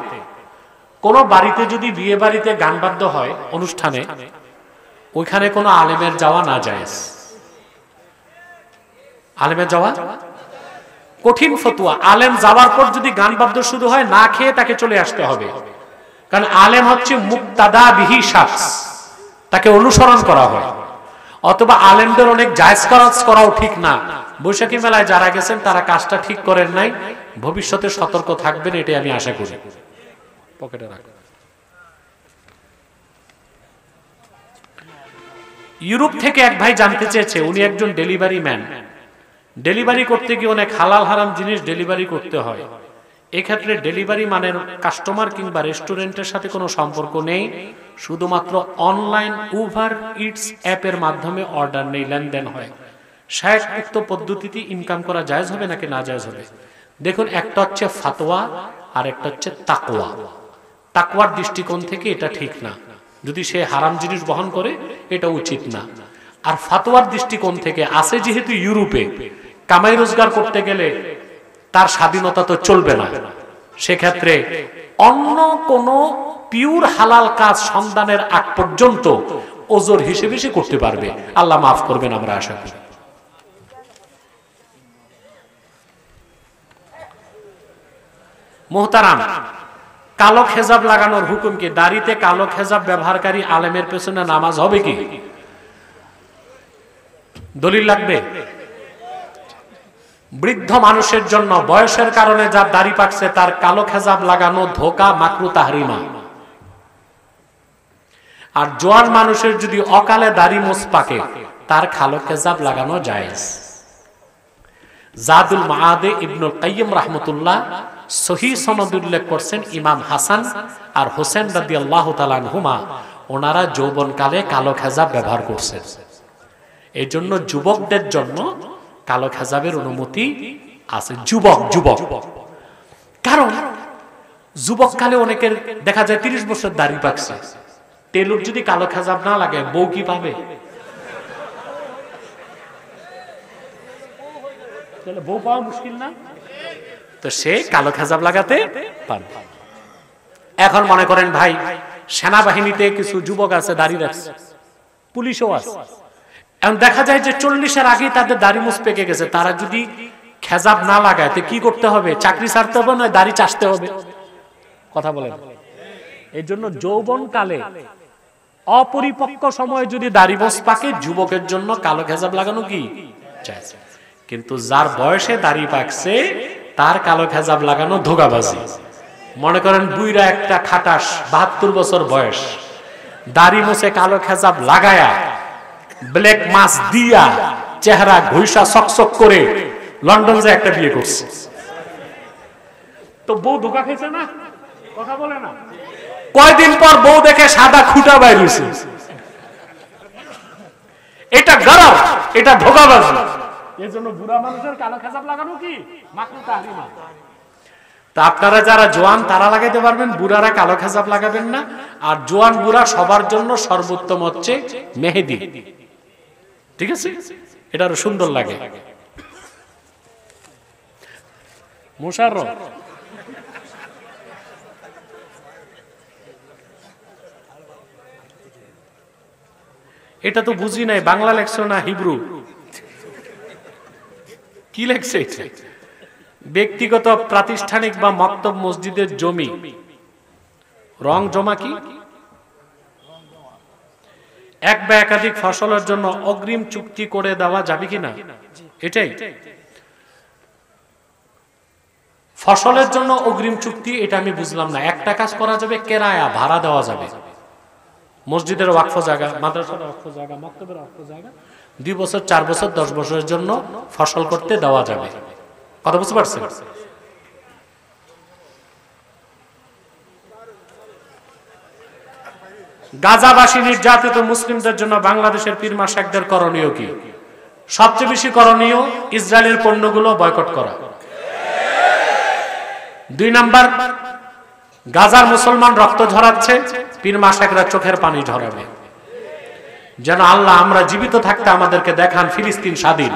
কোন বাড়িতে যদি বিয়ে বাড়িতে গান বাদ্য হয় অনুষ্ঠানে, ওইখানে কোনো আলেমের যাওয়া না জায়েজ। আলেমের যাওয়া কঠিন ফতোয়া। আলেম যাওয়ার পর যদি গান বাদ্য শুরু হয়, না খেয়ে তাকে চলে আসতে হবে। কারণ আলেম হচ্ছে মুক্তাদা বিহি শাখস, তাকে অনুসরণ করা হয়। অথবা আলেমদের অনেক জায়েজ কাজ করাও ঠিক না। বৈশাখী মেলায় যারা গেছেন তারা কাজটা ঠিক করেন নাই, ভবিষ্যতে সতর্ক থাকবেন, এটাই আমি আশা করি। পকেটে রাখবেন। ইউরোপ থেকে এক ভাই জানতে চেয়েছে, উনি একজন ডেলিভারি ম্যান। ডেলিভারি করতে গিয়ে অনেক হালাল হারাম জিনিস ডেলিভারি করতে হয়। এক্ষেত্রে ডেলিভারি মানের কাস্টমার কিংবা রেস্টুরেন্টের সাথে কোনো সম্পর্ক নেই, শুধুমাত্র অনলাইন উবার ইটস অ্যাপের মাধ্যমে অর্ডার নেই, লেনদেন হয়। শায়েখ উক্ত পদ্ধতিতে ইনকাম করা জায়েজ হবে নাকি না জায়েজ হবে? দেখুন, একটা হচ্ছে ফাতোয়া আর একটা হচ্ছে তাকওয়া। তাকওয়ার দৃষ্টিকোণ থেকে এটা ঠিক না, যদি সে হারাম জিনিস বহন করে এটা উচিত না। আর ফাতোয়ার দৃষ্টিকোণ থেকে আছে, যেহেতু ইউরোপে কামাই রোজগার করতে গেলে তার স্বাধীনতা তো চলবে না, সেক্ষেত্রে অন্য কোন পিওর হালাল কাজ সন্ধানের আগ পর্যন্ত ওজর হিসেবে সে করতে পারবে। আল্লাহ মাফ করবেন, আমরা আশা করি। মুহতারাম, কালো খেজাব লাগানোর হুকুম কি? দাড়িতে কালো খেজাব ব্যবহারকারী আলেমের পেছনে নামাজ হবে কি? দলিল লাগবে? বৃদ্ধ মানুষের জন্য, বয়সের কারণে যার দাড়ি পাকছে, তার কালো খেজাব লাগানো ধোঁকা, মাকরু তাহরিমা। আর জোয়ান মানুষের যদি অকালে দাড়ি মোছ পাকে, তার কালো খেজাব লাগানো জায়েজ। জাদুল মাআদে ইবনুল কাইয়্যিম রাহমাতুল্লাহ সহিহ সনদ উল্লেখ করছেন, ইমাম হাসান আর হোসেন রাদিয়াল্লাহু তাআলা আনহুমা ওনারা যৌবনকালে কালো খেজাব ব্যবহার করছেন। এই জন্য যুবকদের জন্য কালো খেজাবের অনুমতি আছে। যুবক কারণ যুবককালে অনেকের দেখা যায় 30 বছর দাড়ি পাকছে, টেলুক যদি কালো খেজাব না লাগে, বউ কি পাবে? তাহলে বউ পাওয়া মুশকিল না? তো সে কালো খেজাব লাগাতে পারবে। এখন মনে করেন ভাই, সেনাবাহিনীতে কিছু যুবক আছে দাড়ি রাখছে, পুলিশও আছে। এখন দেখা যায় যে 40-এর আগেই তাদের দাড়ি মুছ পেকে গেছে, তারা যদি খেজাব না লাগায় তো কি করতে হবে? চাকরি ছাড়তে হবে, নয় দাড়ি চাষতে হবে। কথা বলেন। এই জন্য যৌবনকালে অপরিপক্ক সময়ে যদি দাড়ি মোছ পাকে, যুবকের জন্য কালো খেজাব লাগানো কি জায়েজ। কিন্তু যার বয়সে দাড়ি পাকছে, তার কালো খেজাব লাগানো ধোঁকাবাজি। মনে করেন বুইরা একটা খাটাস, 72 বছর বয়স, দাড়ি মোছে কালো খেজাব লাগায়া, ব্ল্যাক মাস্ক দিয়া, চেহারা ঘুইসা চকচক করে লন্ডন যে একটা বিয়ে করছে, তো বউ ধোঁকা খেয়েছে না? কথা বলে না? কয়দিন পর বউ দেখে সাদা খুঁটা বাইর হইছে। এটা গরম, এটা ধোঁকাবাজি। এই জন্য বুড়া মানুষের কালো খেজাব লাগানো কি মাকরুহ তাহরিমা। তা আপনারা যারা জোয়ান তারা লাগাইতে পারবেন, বুড়ারা কালো খেজাব লাগাবেন না। আর জোয়ান বুড়া সবার জন্য সর্বোত্তম হচ্ছে মেহেদি। ঠিক আছে, এটা আরো সুন্দর লাগে। মুশাররফ, এটা তো বুঝি নাই, বাংলা লেখছো না হিব্রু? কি লেখছে এটা? ব্যক্তিগত, প্রাতিষ্ঠানিক বা মক্তব মসজিদের জমি রং জমা কি? এক বা একাধিক ফসলের জন্য অগ্রিম চুক্তি করে দেওয়া যাবে কিনা? এটাই ফসলের জন্য অগ্রিম চুক্তি, এটা আমি বুঝলাম না। একটা কাজ করা যাবে, কেরায়া, ভাড়া দেওয়া যাবে। মসজিদের ওয়াকফ জায়গা, মাদ্রাসার ওয়াকফ জায়গা, মক্তবের ওয়াকফ জায়গা 2 বছর, 4 বছর, 10 বছরের জন্য ফসল করতে দেওয়া যাবে। কথা বুঝতে পারছেন? গাজাবাসী নির্যাতিত মুসলিমদের জন্য বাংলাদেশের পীর মাশায়েখদের করণীয় কি? সবচেয়ে বেশি করণীয় ইসরায়েলের পণ্যগুলো বয়কট করা। 2 নাম্বার, গাজার মুসলমান রক্ত ঝরাচ্ছে, পীর মাশায়েখরা চোখের পানি ঝরাবে, যেন আল্লাহ আমরা জীবিত থাকতে আমাদেরকে দেখান ফিলিস্তিন স্বাধীন।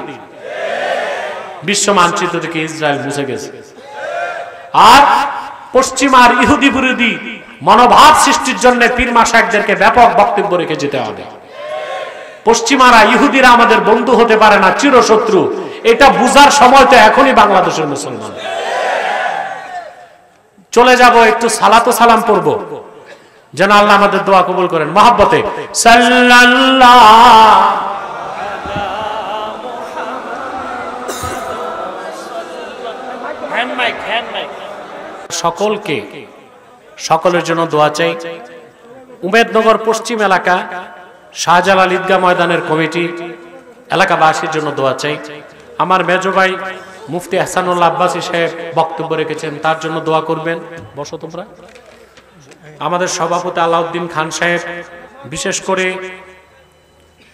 বিশ্ব মানচিত্র থেকে ইসরায়েল মুছে গেছে। আর পশ্চিমার ইহুদি বিরোধী মনোভাব সৃষ্টির জন্য পীর মাশায়েখদেরকে ব্যাপক বক্তব্য রেখে যেতে হবে। পশ্চিমারা ইহুদিরা আমাদের বন্ধু হতে পারে না, চিরশত্রু। এটা বুঝার সময় তো এখনই বাংলাদেশের মুসলমান। চলে যাব, একটু সালাত ও সালাম পড়ব, যেন আল্লাহ আমাদের দোয়া কবুল করেন। মহব্বতে সকলকে সকলের জন্য দোয়া চাই। উমেদনগর পশ্চিম এলাকা শাহজালাল ঈদগাহ ময়দানের কমিটি এলাকাবাসীর জন্য দোয়া চাই। আমার মেজো ভাই মুফতি হাসানুল্লাহ আব্বাসী সাহেব বক্তব্য রেখেছেন, তার জন্য দোয়া করবেন। বসো তোমরা। আমাদের সভাপতি আলাউদ্দিন খান সাহেব, বিশেষ করে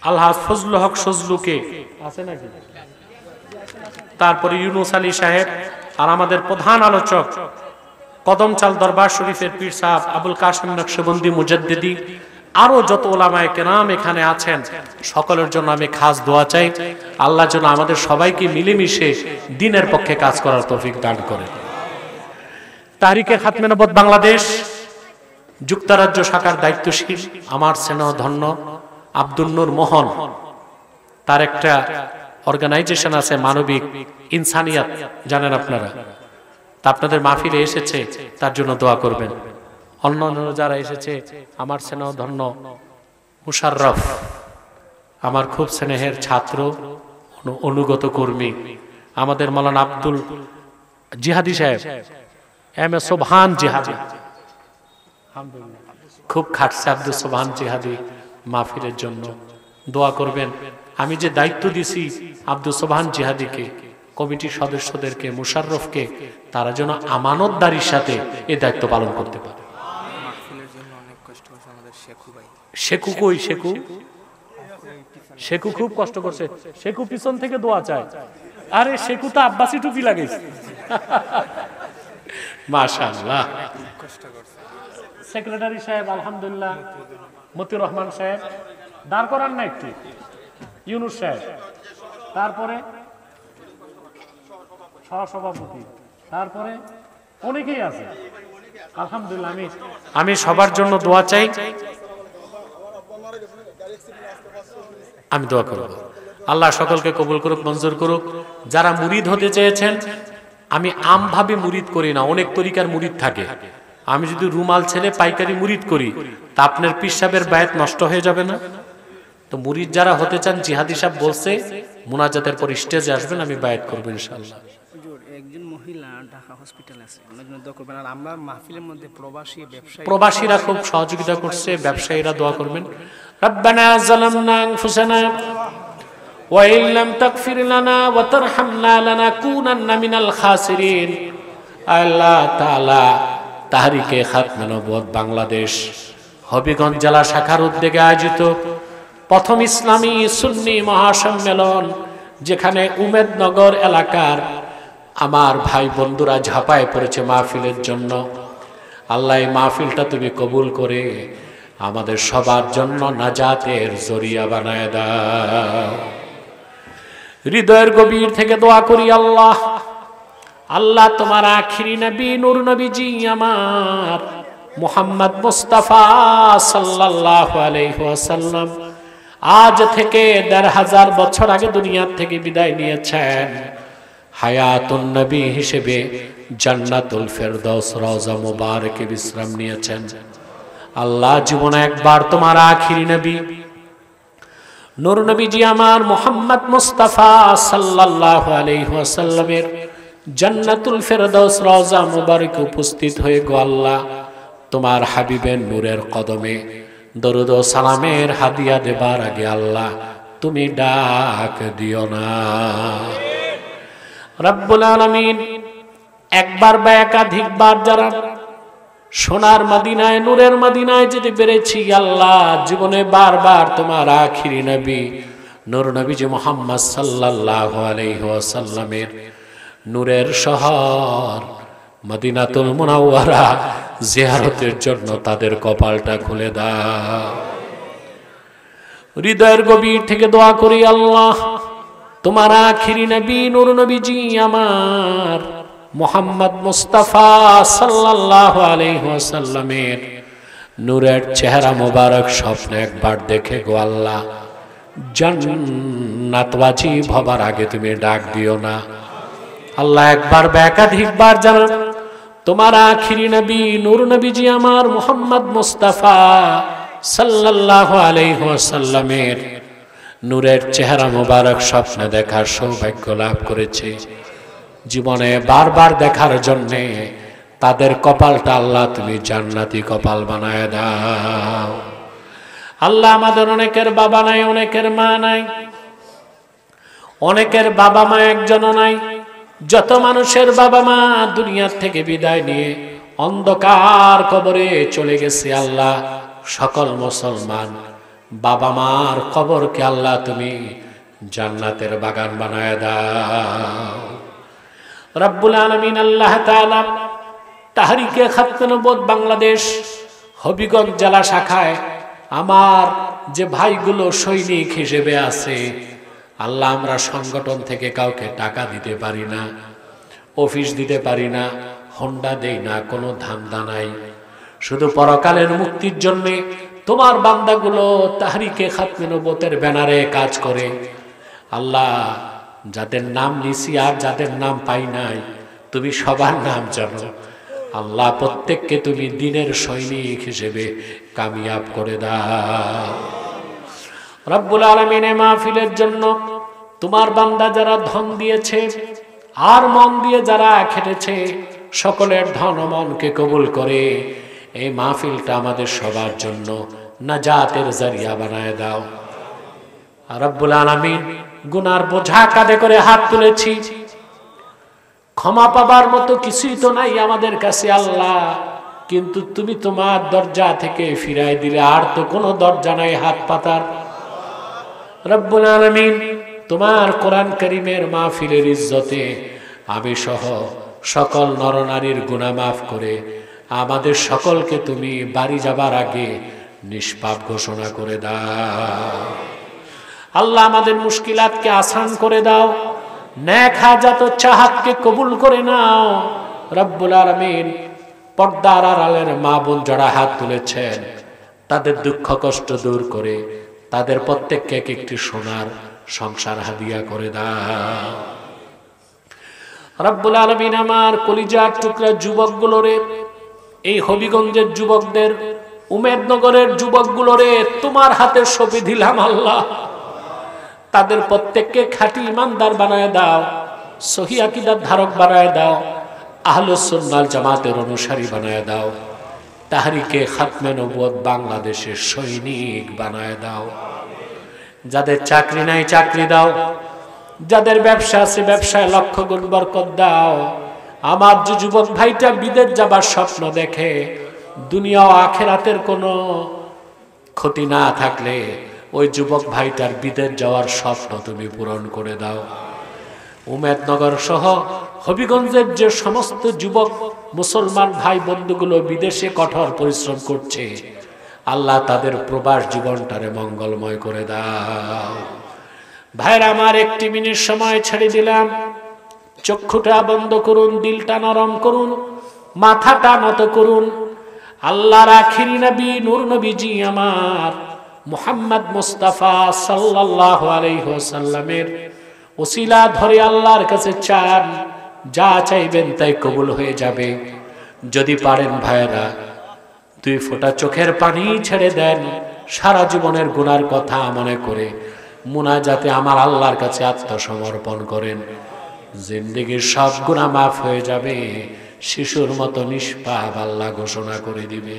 আলহাজ ফজলুল হক সজলুকে আছে নাকি, তারপরে ইউনুস আলী সাহেব, আর আমাদের প্রধান আলোচক কদমচাল দরবার শরীফের পীর সাহেব আবুল কাসেম নকশবন্দি মুজাদ্দিদি, আরো যত উলামায়ে কেরাম এখানে আছেন, সকলের জন্য আমি খাস দোয়া চাই। আল্লাহ যেন আমাদের সবাইকে মিলেমিশে দ্বীনের পক্ষে কাজ করার তৌফিক দান করেন। তাহরিকে খাতমে নবুয়ত বাংলাদেশ যুক্তরাজ্য শাখার দায়িত্বশীল আমার স্নেহধন্য আব্দুল নূর মোহন, তার একটা অর্গানাইজেশন আছে মানবিক ইনসানিয়াত, জানেন আপনারা, তা আপনাদের মাহফিলে এসেছে, তার জন্য দোয়া করবেন। অন্যান্য যারা এসেছে, আমার স্নেহধন্য মুশাররফ, আমার খুব স্নেহের ছাত্র, অনুগত কর্মী, আমাদের মাওলানা আব্দুল জিহাদি সাহেব, এম এ সোবহান জিহাদি, খুব খাটছে আব্দুল সোবহান জিহাদি মাহফিলের জন্য দোয়া করবেন। আমি যে দায়িত্ব দিছি আব্দুল সোবহান জিহাদিকে, কমিটির সদস্যদেরকে, মুশাররফকে, তারা যেন আমানতদারির সাথে এই দায়িত্ব পালন করতে পারে। শেখু কই? শেখু খুব কষ্ট করছে। শেখু পিছন থেকে দোয়া চায়। আরে শেখু তো আব্বাসি টুপি লাগাইছে। মাশাআল্লাহ। সেক্রেটারি সাহেব আলহামদুলিল্লাহ, মতিউর রহমান সাহেব, দাঁড় করান না একটু, ইউনুস সাহেব, তারপরে সহসভাপতি, তারপরে অনেকেই আছে আলহামদুলিল্লাহ। আমি সবার জন্য দোয়া চাই। আমি দোয়া করব আল্লাহ সকলকে কবুল করুক, মঞ্জুর করুক। যারা মুরিদ হতে চেয়েছেন, আমি আমভাবে মুরিদ করি না, অনেক তরিকার মুরিদ থাকে। আমি যদি রুমাল ছেলে পাইকারি মুরিদ করি, তা আপনার পীর সাহেবের বায়াত নষ্ট হয়ে যাবে না? তো মুরিদ যারা হতে চান, জিহাদি সাহেব বলছে মুনাজাতের পর স্টেজে আসবেন, আমি বায়াত করব ইনশাআল্লাহ। একজন মহিলা ঢাকা হসপিটালে আছে, ওনার জন্য দোয়া করবেন। আর আমরা মাহফিলের মধ্যে প্রবাসীরা খুব সহযোগিতা করছে, ব্যবসায়ীরা দোয়া করবেন। রব্বানা যালামনা আনফুসানা ওয়া ইন লাম তাগফির লানা ওয়া তারহামনা লানাকুনান্না মিনাল খাসিরিন। আল্লাহ তাআলা তাহরিকে খাতমে নবুয়ত বাংলাদেশ হবিগঞ্জ জেলা শাখার উদ্যোগে আয়োজিত প্রথম ইসলামী সুন্নি মহাসম্মেলন, যেখানে উমেদনগর এলাকার আমার ভাই বন্ধুরা ঝাঁপায় পড়েছে মাহফিলের জন্য, আল্লাহ এই মাহফিলটা তুমি কবুল করে আমাদের সবার জন্য নাজাতের জরিয়া বানায় দাও। হৃদয়ের গভীর থেকে দোয়া করি, আল্লাহ আল্লাহ তোমার আখিরি নবী নূর নবীজি আমার মুহাম্মদ মুস্তাফা সাল্লাল্লাহু আলাইহি ওয়াসাল্লাম আজ থেকে ১৫০০ বছর আগে দুনিয়ার থেকে বিদায় নিয়েছেন। হায়াতুন নবী হিসেবে জান্নাতুল ফেরদৌস রওজা মুবারকে বিশ্রাম নিয়েছেন। আল্লাহ জীবনে একবার তোমার আখিরি নবী নূর নবীজি আমার মুহাম্মদ মুস্তাফা সাল্লাল্লাহু আলাইহি ওয়াসাল্লামের জান্নাতুল ফেরদৌস রওজা মুবারকে উপস্থিত হয়ে গো আল্লাহ তোমার হাবিবের নূরের কদমে দরুদ ও সালামের হাদিয়া দেবার আগে আল্লাহ তুমি ডাক দিও না। রব্বুল আলামিন একবার বা একাধিকবার যারা সোনার মদিনায় নূরের মদিনায় যেতে পেরেছি, আল্লাহ জীবনে বারবার তোমার আখিরি নবী নূর নবীজি মুহাম্মদ সাল্লাল্লাহু আলাইহি ওয়াসাল্লামের নূরের শহর মদিনাতুল মুনাওয়ারা জিয়ারতের জন্য তাদের কপালটা খুলে দাও। হৃদয়ের গভীর থেকে দোয়া করি, আল্লাহ তোমার আখিরি নবী নূর নবীজি আমার মুহাম্মদ মুস্তাফা সাল্লাল্লাহু আলাইহি ওয়াসাল্লামের নূরের চেহারা মোবারক স্বপ্নে একবার দেখে গো আল্লাহ, জান্নাতবাজি হবার আগে তুমি ডাক দিও না আল্লাহ। একবার বা একাধিকবার জানা তোমার আখিরি নবী নূর নবীজি আমার মুহাম্মদ মুস্তাফা সাল্লাল্লাহু আলাইহি ওয়াসাল্লামের নূরের চেহারা মোবারক স্বপ্নে দেখার সৌভাগ্য লাভ করেছে। জীবনে বারবার দেখার জন্য তাদের কপালটা আল্লাহ তুমি জান্নাতি কপাল বানায় দাও। আল্লাহ আমাদের অনেকের বাবা নাই, অনেকের মা নাই, অনেকের বাবা মা একজনও নাই। যত মানুষের বাবা মা দুনিয়ার থেকে বিদায় নিয়ে অন্ধকার কবরে চলে গেছে, আল্লাহ সকল মুসলমান বাবা মার কবরকে আল্লাহ তুমি জান্নাতের বাগান বানায় দাও। রব্বুল আলামিন আল্লাহ তাআলা তাহরিকে খাতমে নবুয়ত বাংলাদেশ হবিগঞ্জ জেলা শাখায় আমার যে ভাইগুলো সৈনিক হিসেবে আছে, আল্লাহ আমরা সংগঠন থেকে কাউকে টাকা দিতে পারি না, অফিস দিতে পারি না, হোন্ডা দেই না, কোনো ধান্দা নাই, শুধু পরকালের মুক্তির জন্য তোমার বান্দাগুলো তাহরিকে খাতমে নবুয়তের ব্যানারে কাজ করে। আল্লাহ যাদের নাম নিছি আর যাদের নাম পাই নাই, তুমি সবার নাম জানো আল্লাহ, প্রত্যেককে তুমি দিনের সৈনিক হিসেবে কামিয়াব করে দাও। রব্বুল আলামিন এই মাহফিলের জন্য তোমার বান্দা যারা ধন দিয়েছে আর মন দিয়ে যারা খেটেছে, সকলের ধন ও মনকে কবুল করে এই মাহফিলটা আমাদের সবার জন্য নাজাতের জারিয়া বানায় দাও। রব্বুল আলামিন গুনার বোঝা কাঁধে করে হাত তুলেছি, ক্ষমা পাবার মতো কিছুই তো নাই আমাদের কাছে আল্লাহ, কিন্তু তুমি তোমার দরজা থেকে ফিরাই দিলে আর তো কোনো দরজা নাই হাত পাতার। রব্বুল আলামিন তোমার কোরআন কারীমের মাহফিলের ইজ্জতে আমি সহ সকল নরনারীর গুনাহ মাফ করে আমাদের সকলকে তুমি বাড়ি যাবার আগে নিষ্পাপ ঘোষণা করে দাও। আল্লাহ আমাদের মুশকিলাতকে আসান করে দাও, নেক হাজাত ও চাহাতকে কবুল করে নাও। রব্বুল আলামিন পর্দার আড়ালের মা বোন যারা হাত তুলেছেন, তাদের দুঃখ কষ্ট দূর করে তাদের প্রত্যেককে একটি সোনার সংসার হাদিয়া করে দাও। রব্বুল আলামিন আমার কলিজার টুকরা যুবকগুলোরে, এই হবিগঞ্জের যুবকদের, উমেদনগরের যুবকগুলোরে তোমার হাতে সঁপে দিলাম আল্লাহ, তাদের প্রত্যেককে খাঁটি ইমানদার বানায় দাও, সহি আকীদার ধারক বানায় দাও, আহলুস সুন্নাহ জামাতের অনুসারী বানায় দাও, তাহরিকে খাতমে নবুয়ত বাংলাদেশের সৈনিক বানায় দাও। যাদের চাকরি নাই চাকরি দাও, যাদের ব্যবসা আছে ব্যবসায় লক্ষ গুণ বরকত দাও। আমার যে যুবক ভাইটা বিদেশ যাবার স্বপ্ন দেখে, দুনিয়া ও আখিরাতের কোনো ক্ষতি না থাকলে ওই যুবক ভাইটার বিদেশ যাওয়ার স্বপ্ন তুমি পূরণ করে দাও। উমেদনগর সহ হবিগঞ্জের যে সমস্ত যুবক মুসলমান ভাই বন্ধুগুলো বিদেশে কঠোর পরিশ্রম করছে, আল্লাহ তাদের প্রবাস জীবনটারে মঙ্গলময় করে দাও। ভাইরা আমার, একটি মিনিট সময় ছেড়ে দিলাম, চক্ষুটা বন্ধ করুন, দিলটা নরম করুন, মাথাটা নত করুন। আল্লাহর আখিরি নবী নূর নবীজি আমার মুহাম্মদ মুস্তাফা সাল্লাল্লাহু আলাইহি ওয়াসাল্লামের ওসিলা ধরে আল্লাহর কাছে চান, যা চাইবেন তাই কবুল হয়ে যাবে। যদি পারেন ভাইরা, 2 ফোঁটা চোখের পানি ছেড়ে দেন, সারা জীবনের গুনার কথা মনে করে মুনাজাতে আমার আল্লাহর কাছে আত্মসমর্পণ করেন। জিন্দেগীর সব গুনাহ মাফ হয়ে যাবে, শিশুর মতো নিষ্পাপ আল্লাহ ঘোষণা করে দিবে।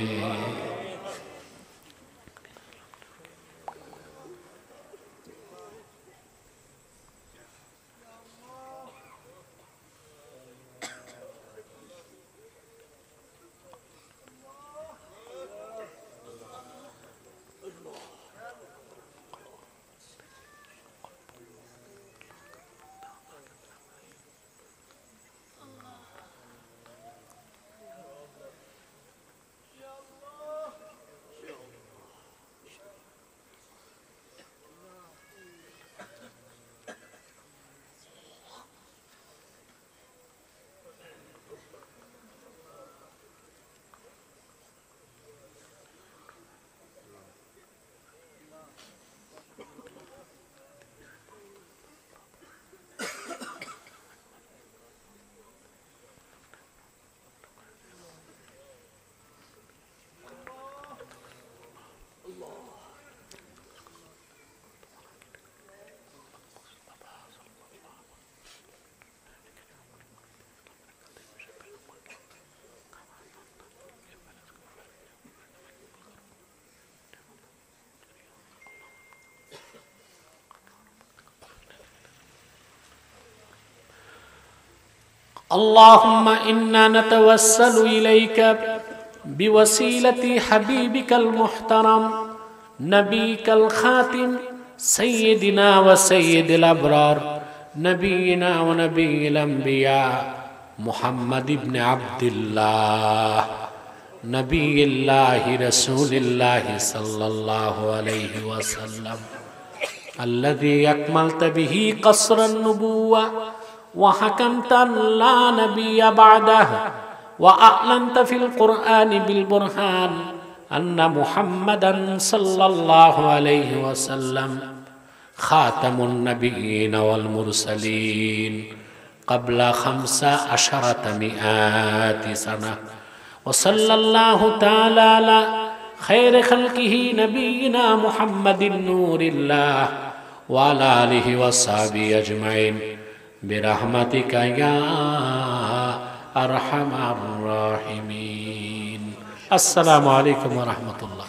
اللهم إنا نتوسل إليك بوسيلة حبيبك المحترم نبيك الخاتم سيدنا وسيد الأبرار نبينا ونبي الأنبياء محمد بن عبد الله نبي الله رسول الله صلى الله عليه وسلم الذي أكملت به قصر النبوة وحكمت لا نبي بعده وأعلنت في القرآن بالبرهان أن محمدا صلى الله عليه وسلم خاتم النبيين والمرسلين قبل 1500 سنة وصلى الله تعالى على خير خلقه نبينا محمد نور الله وعلى آله وصحبه أجمعين برحمتك يا أرحم الراحمين السلام عليكم ورحمة الله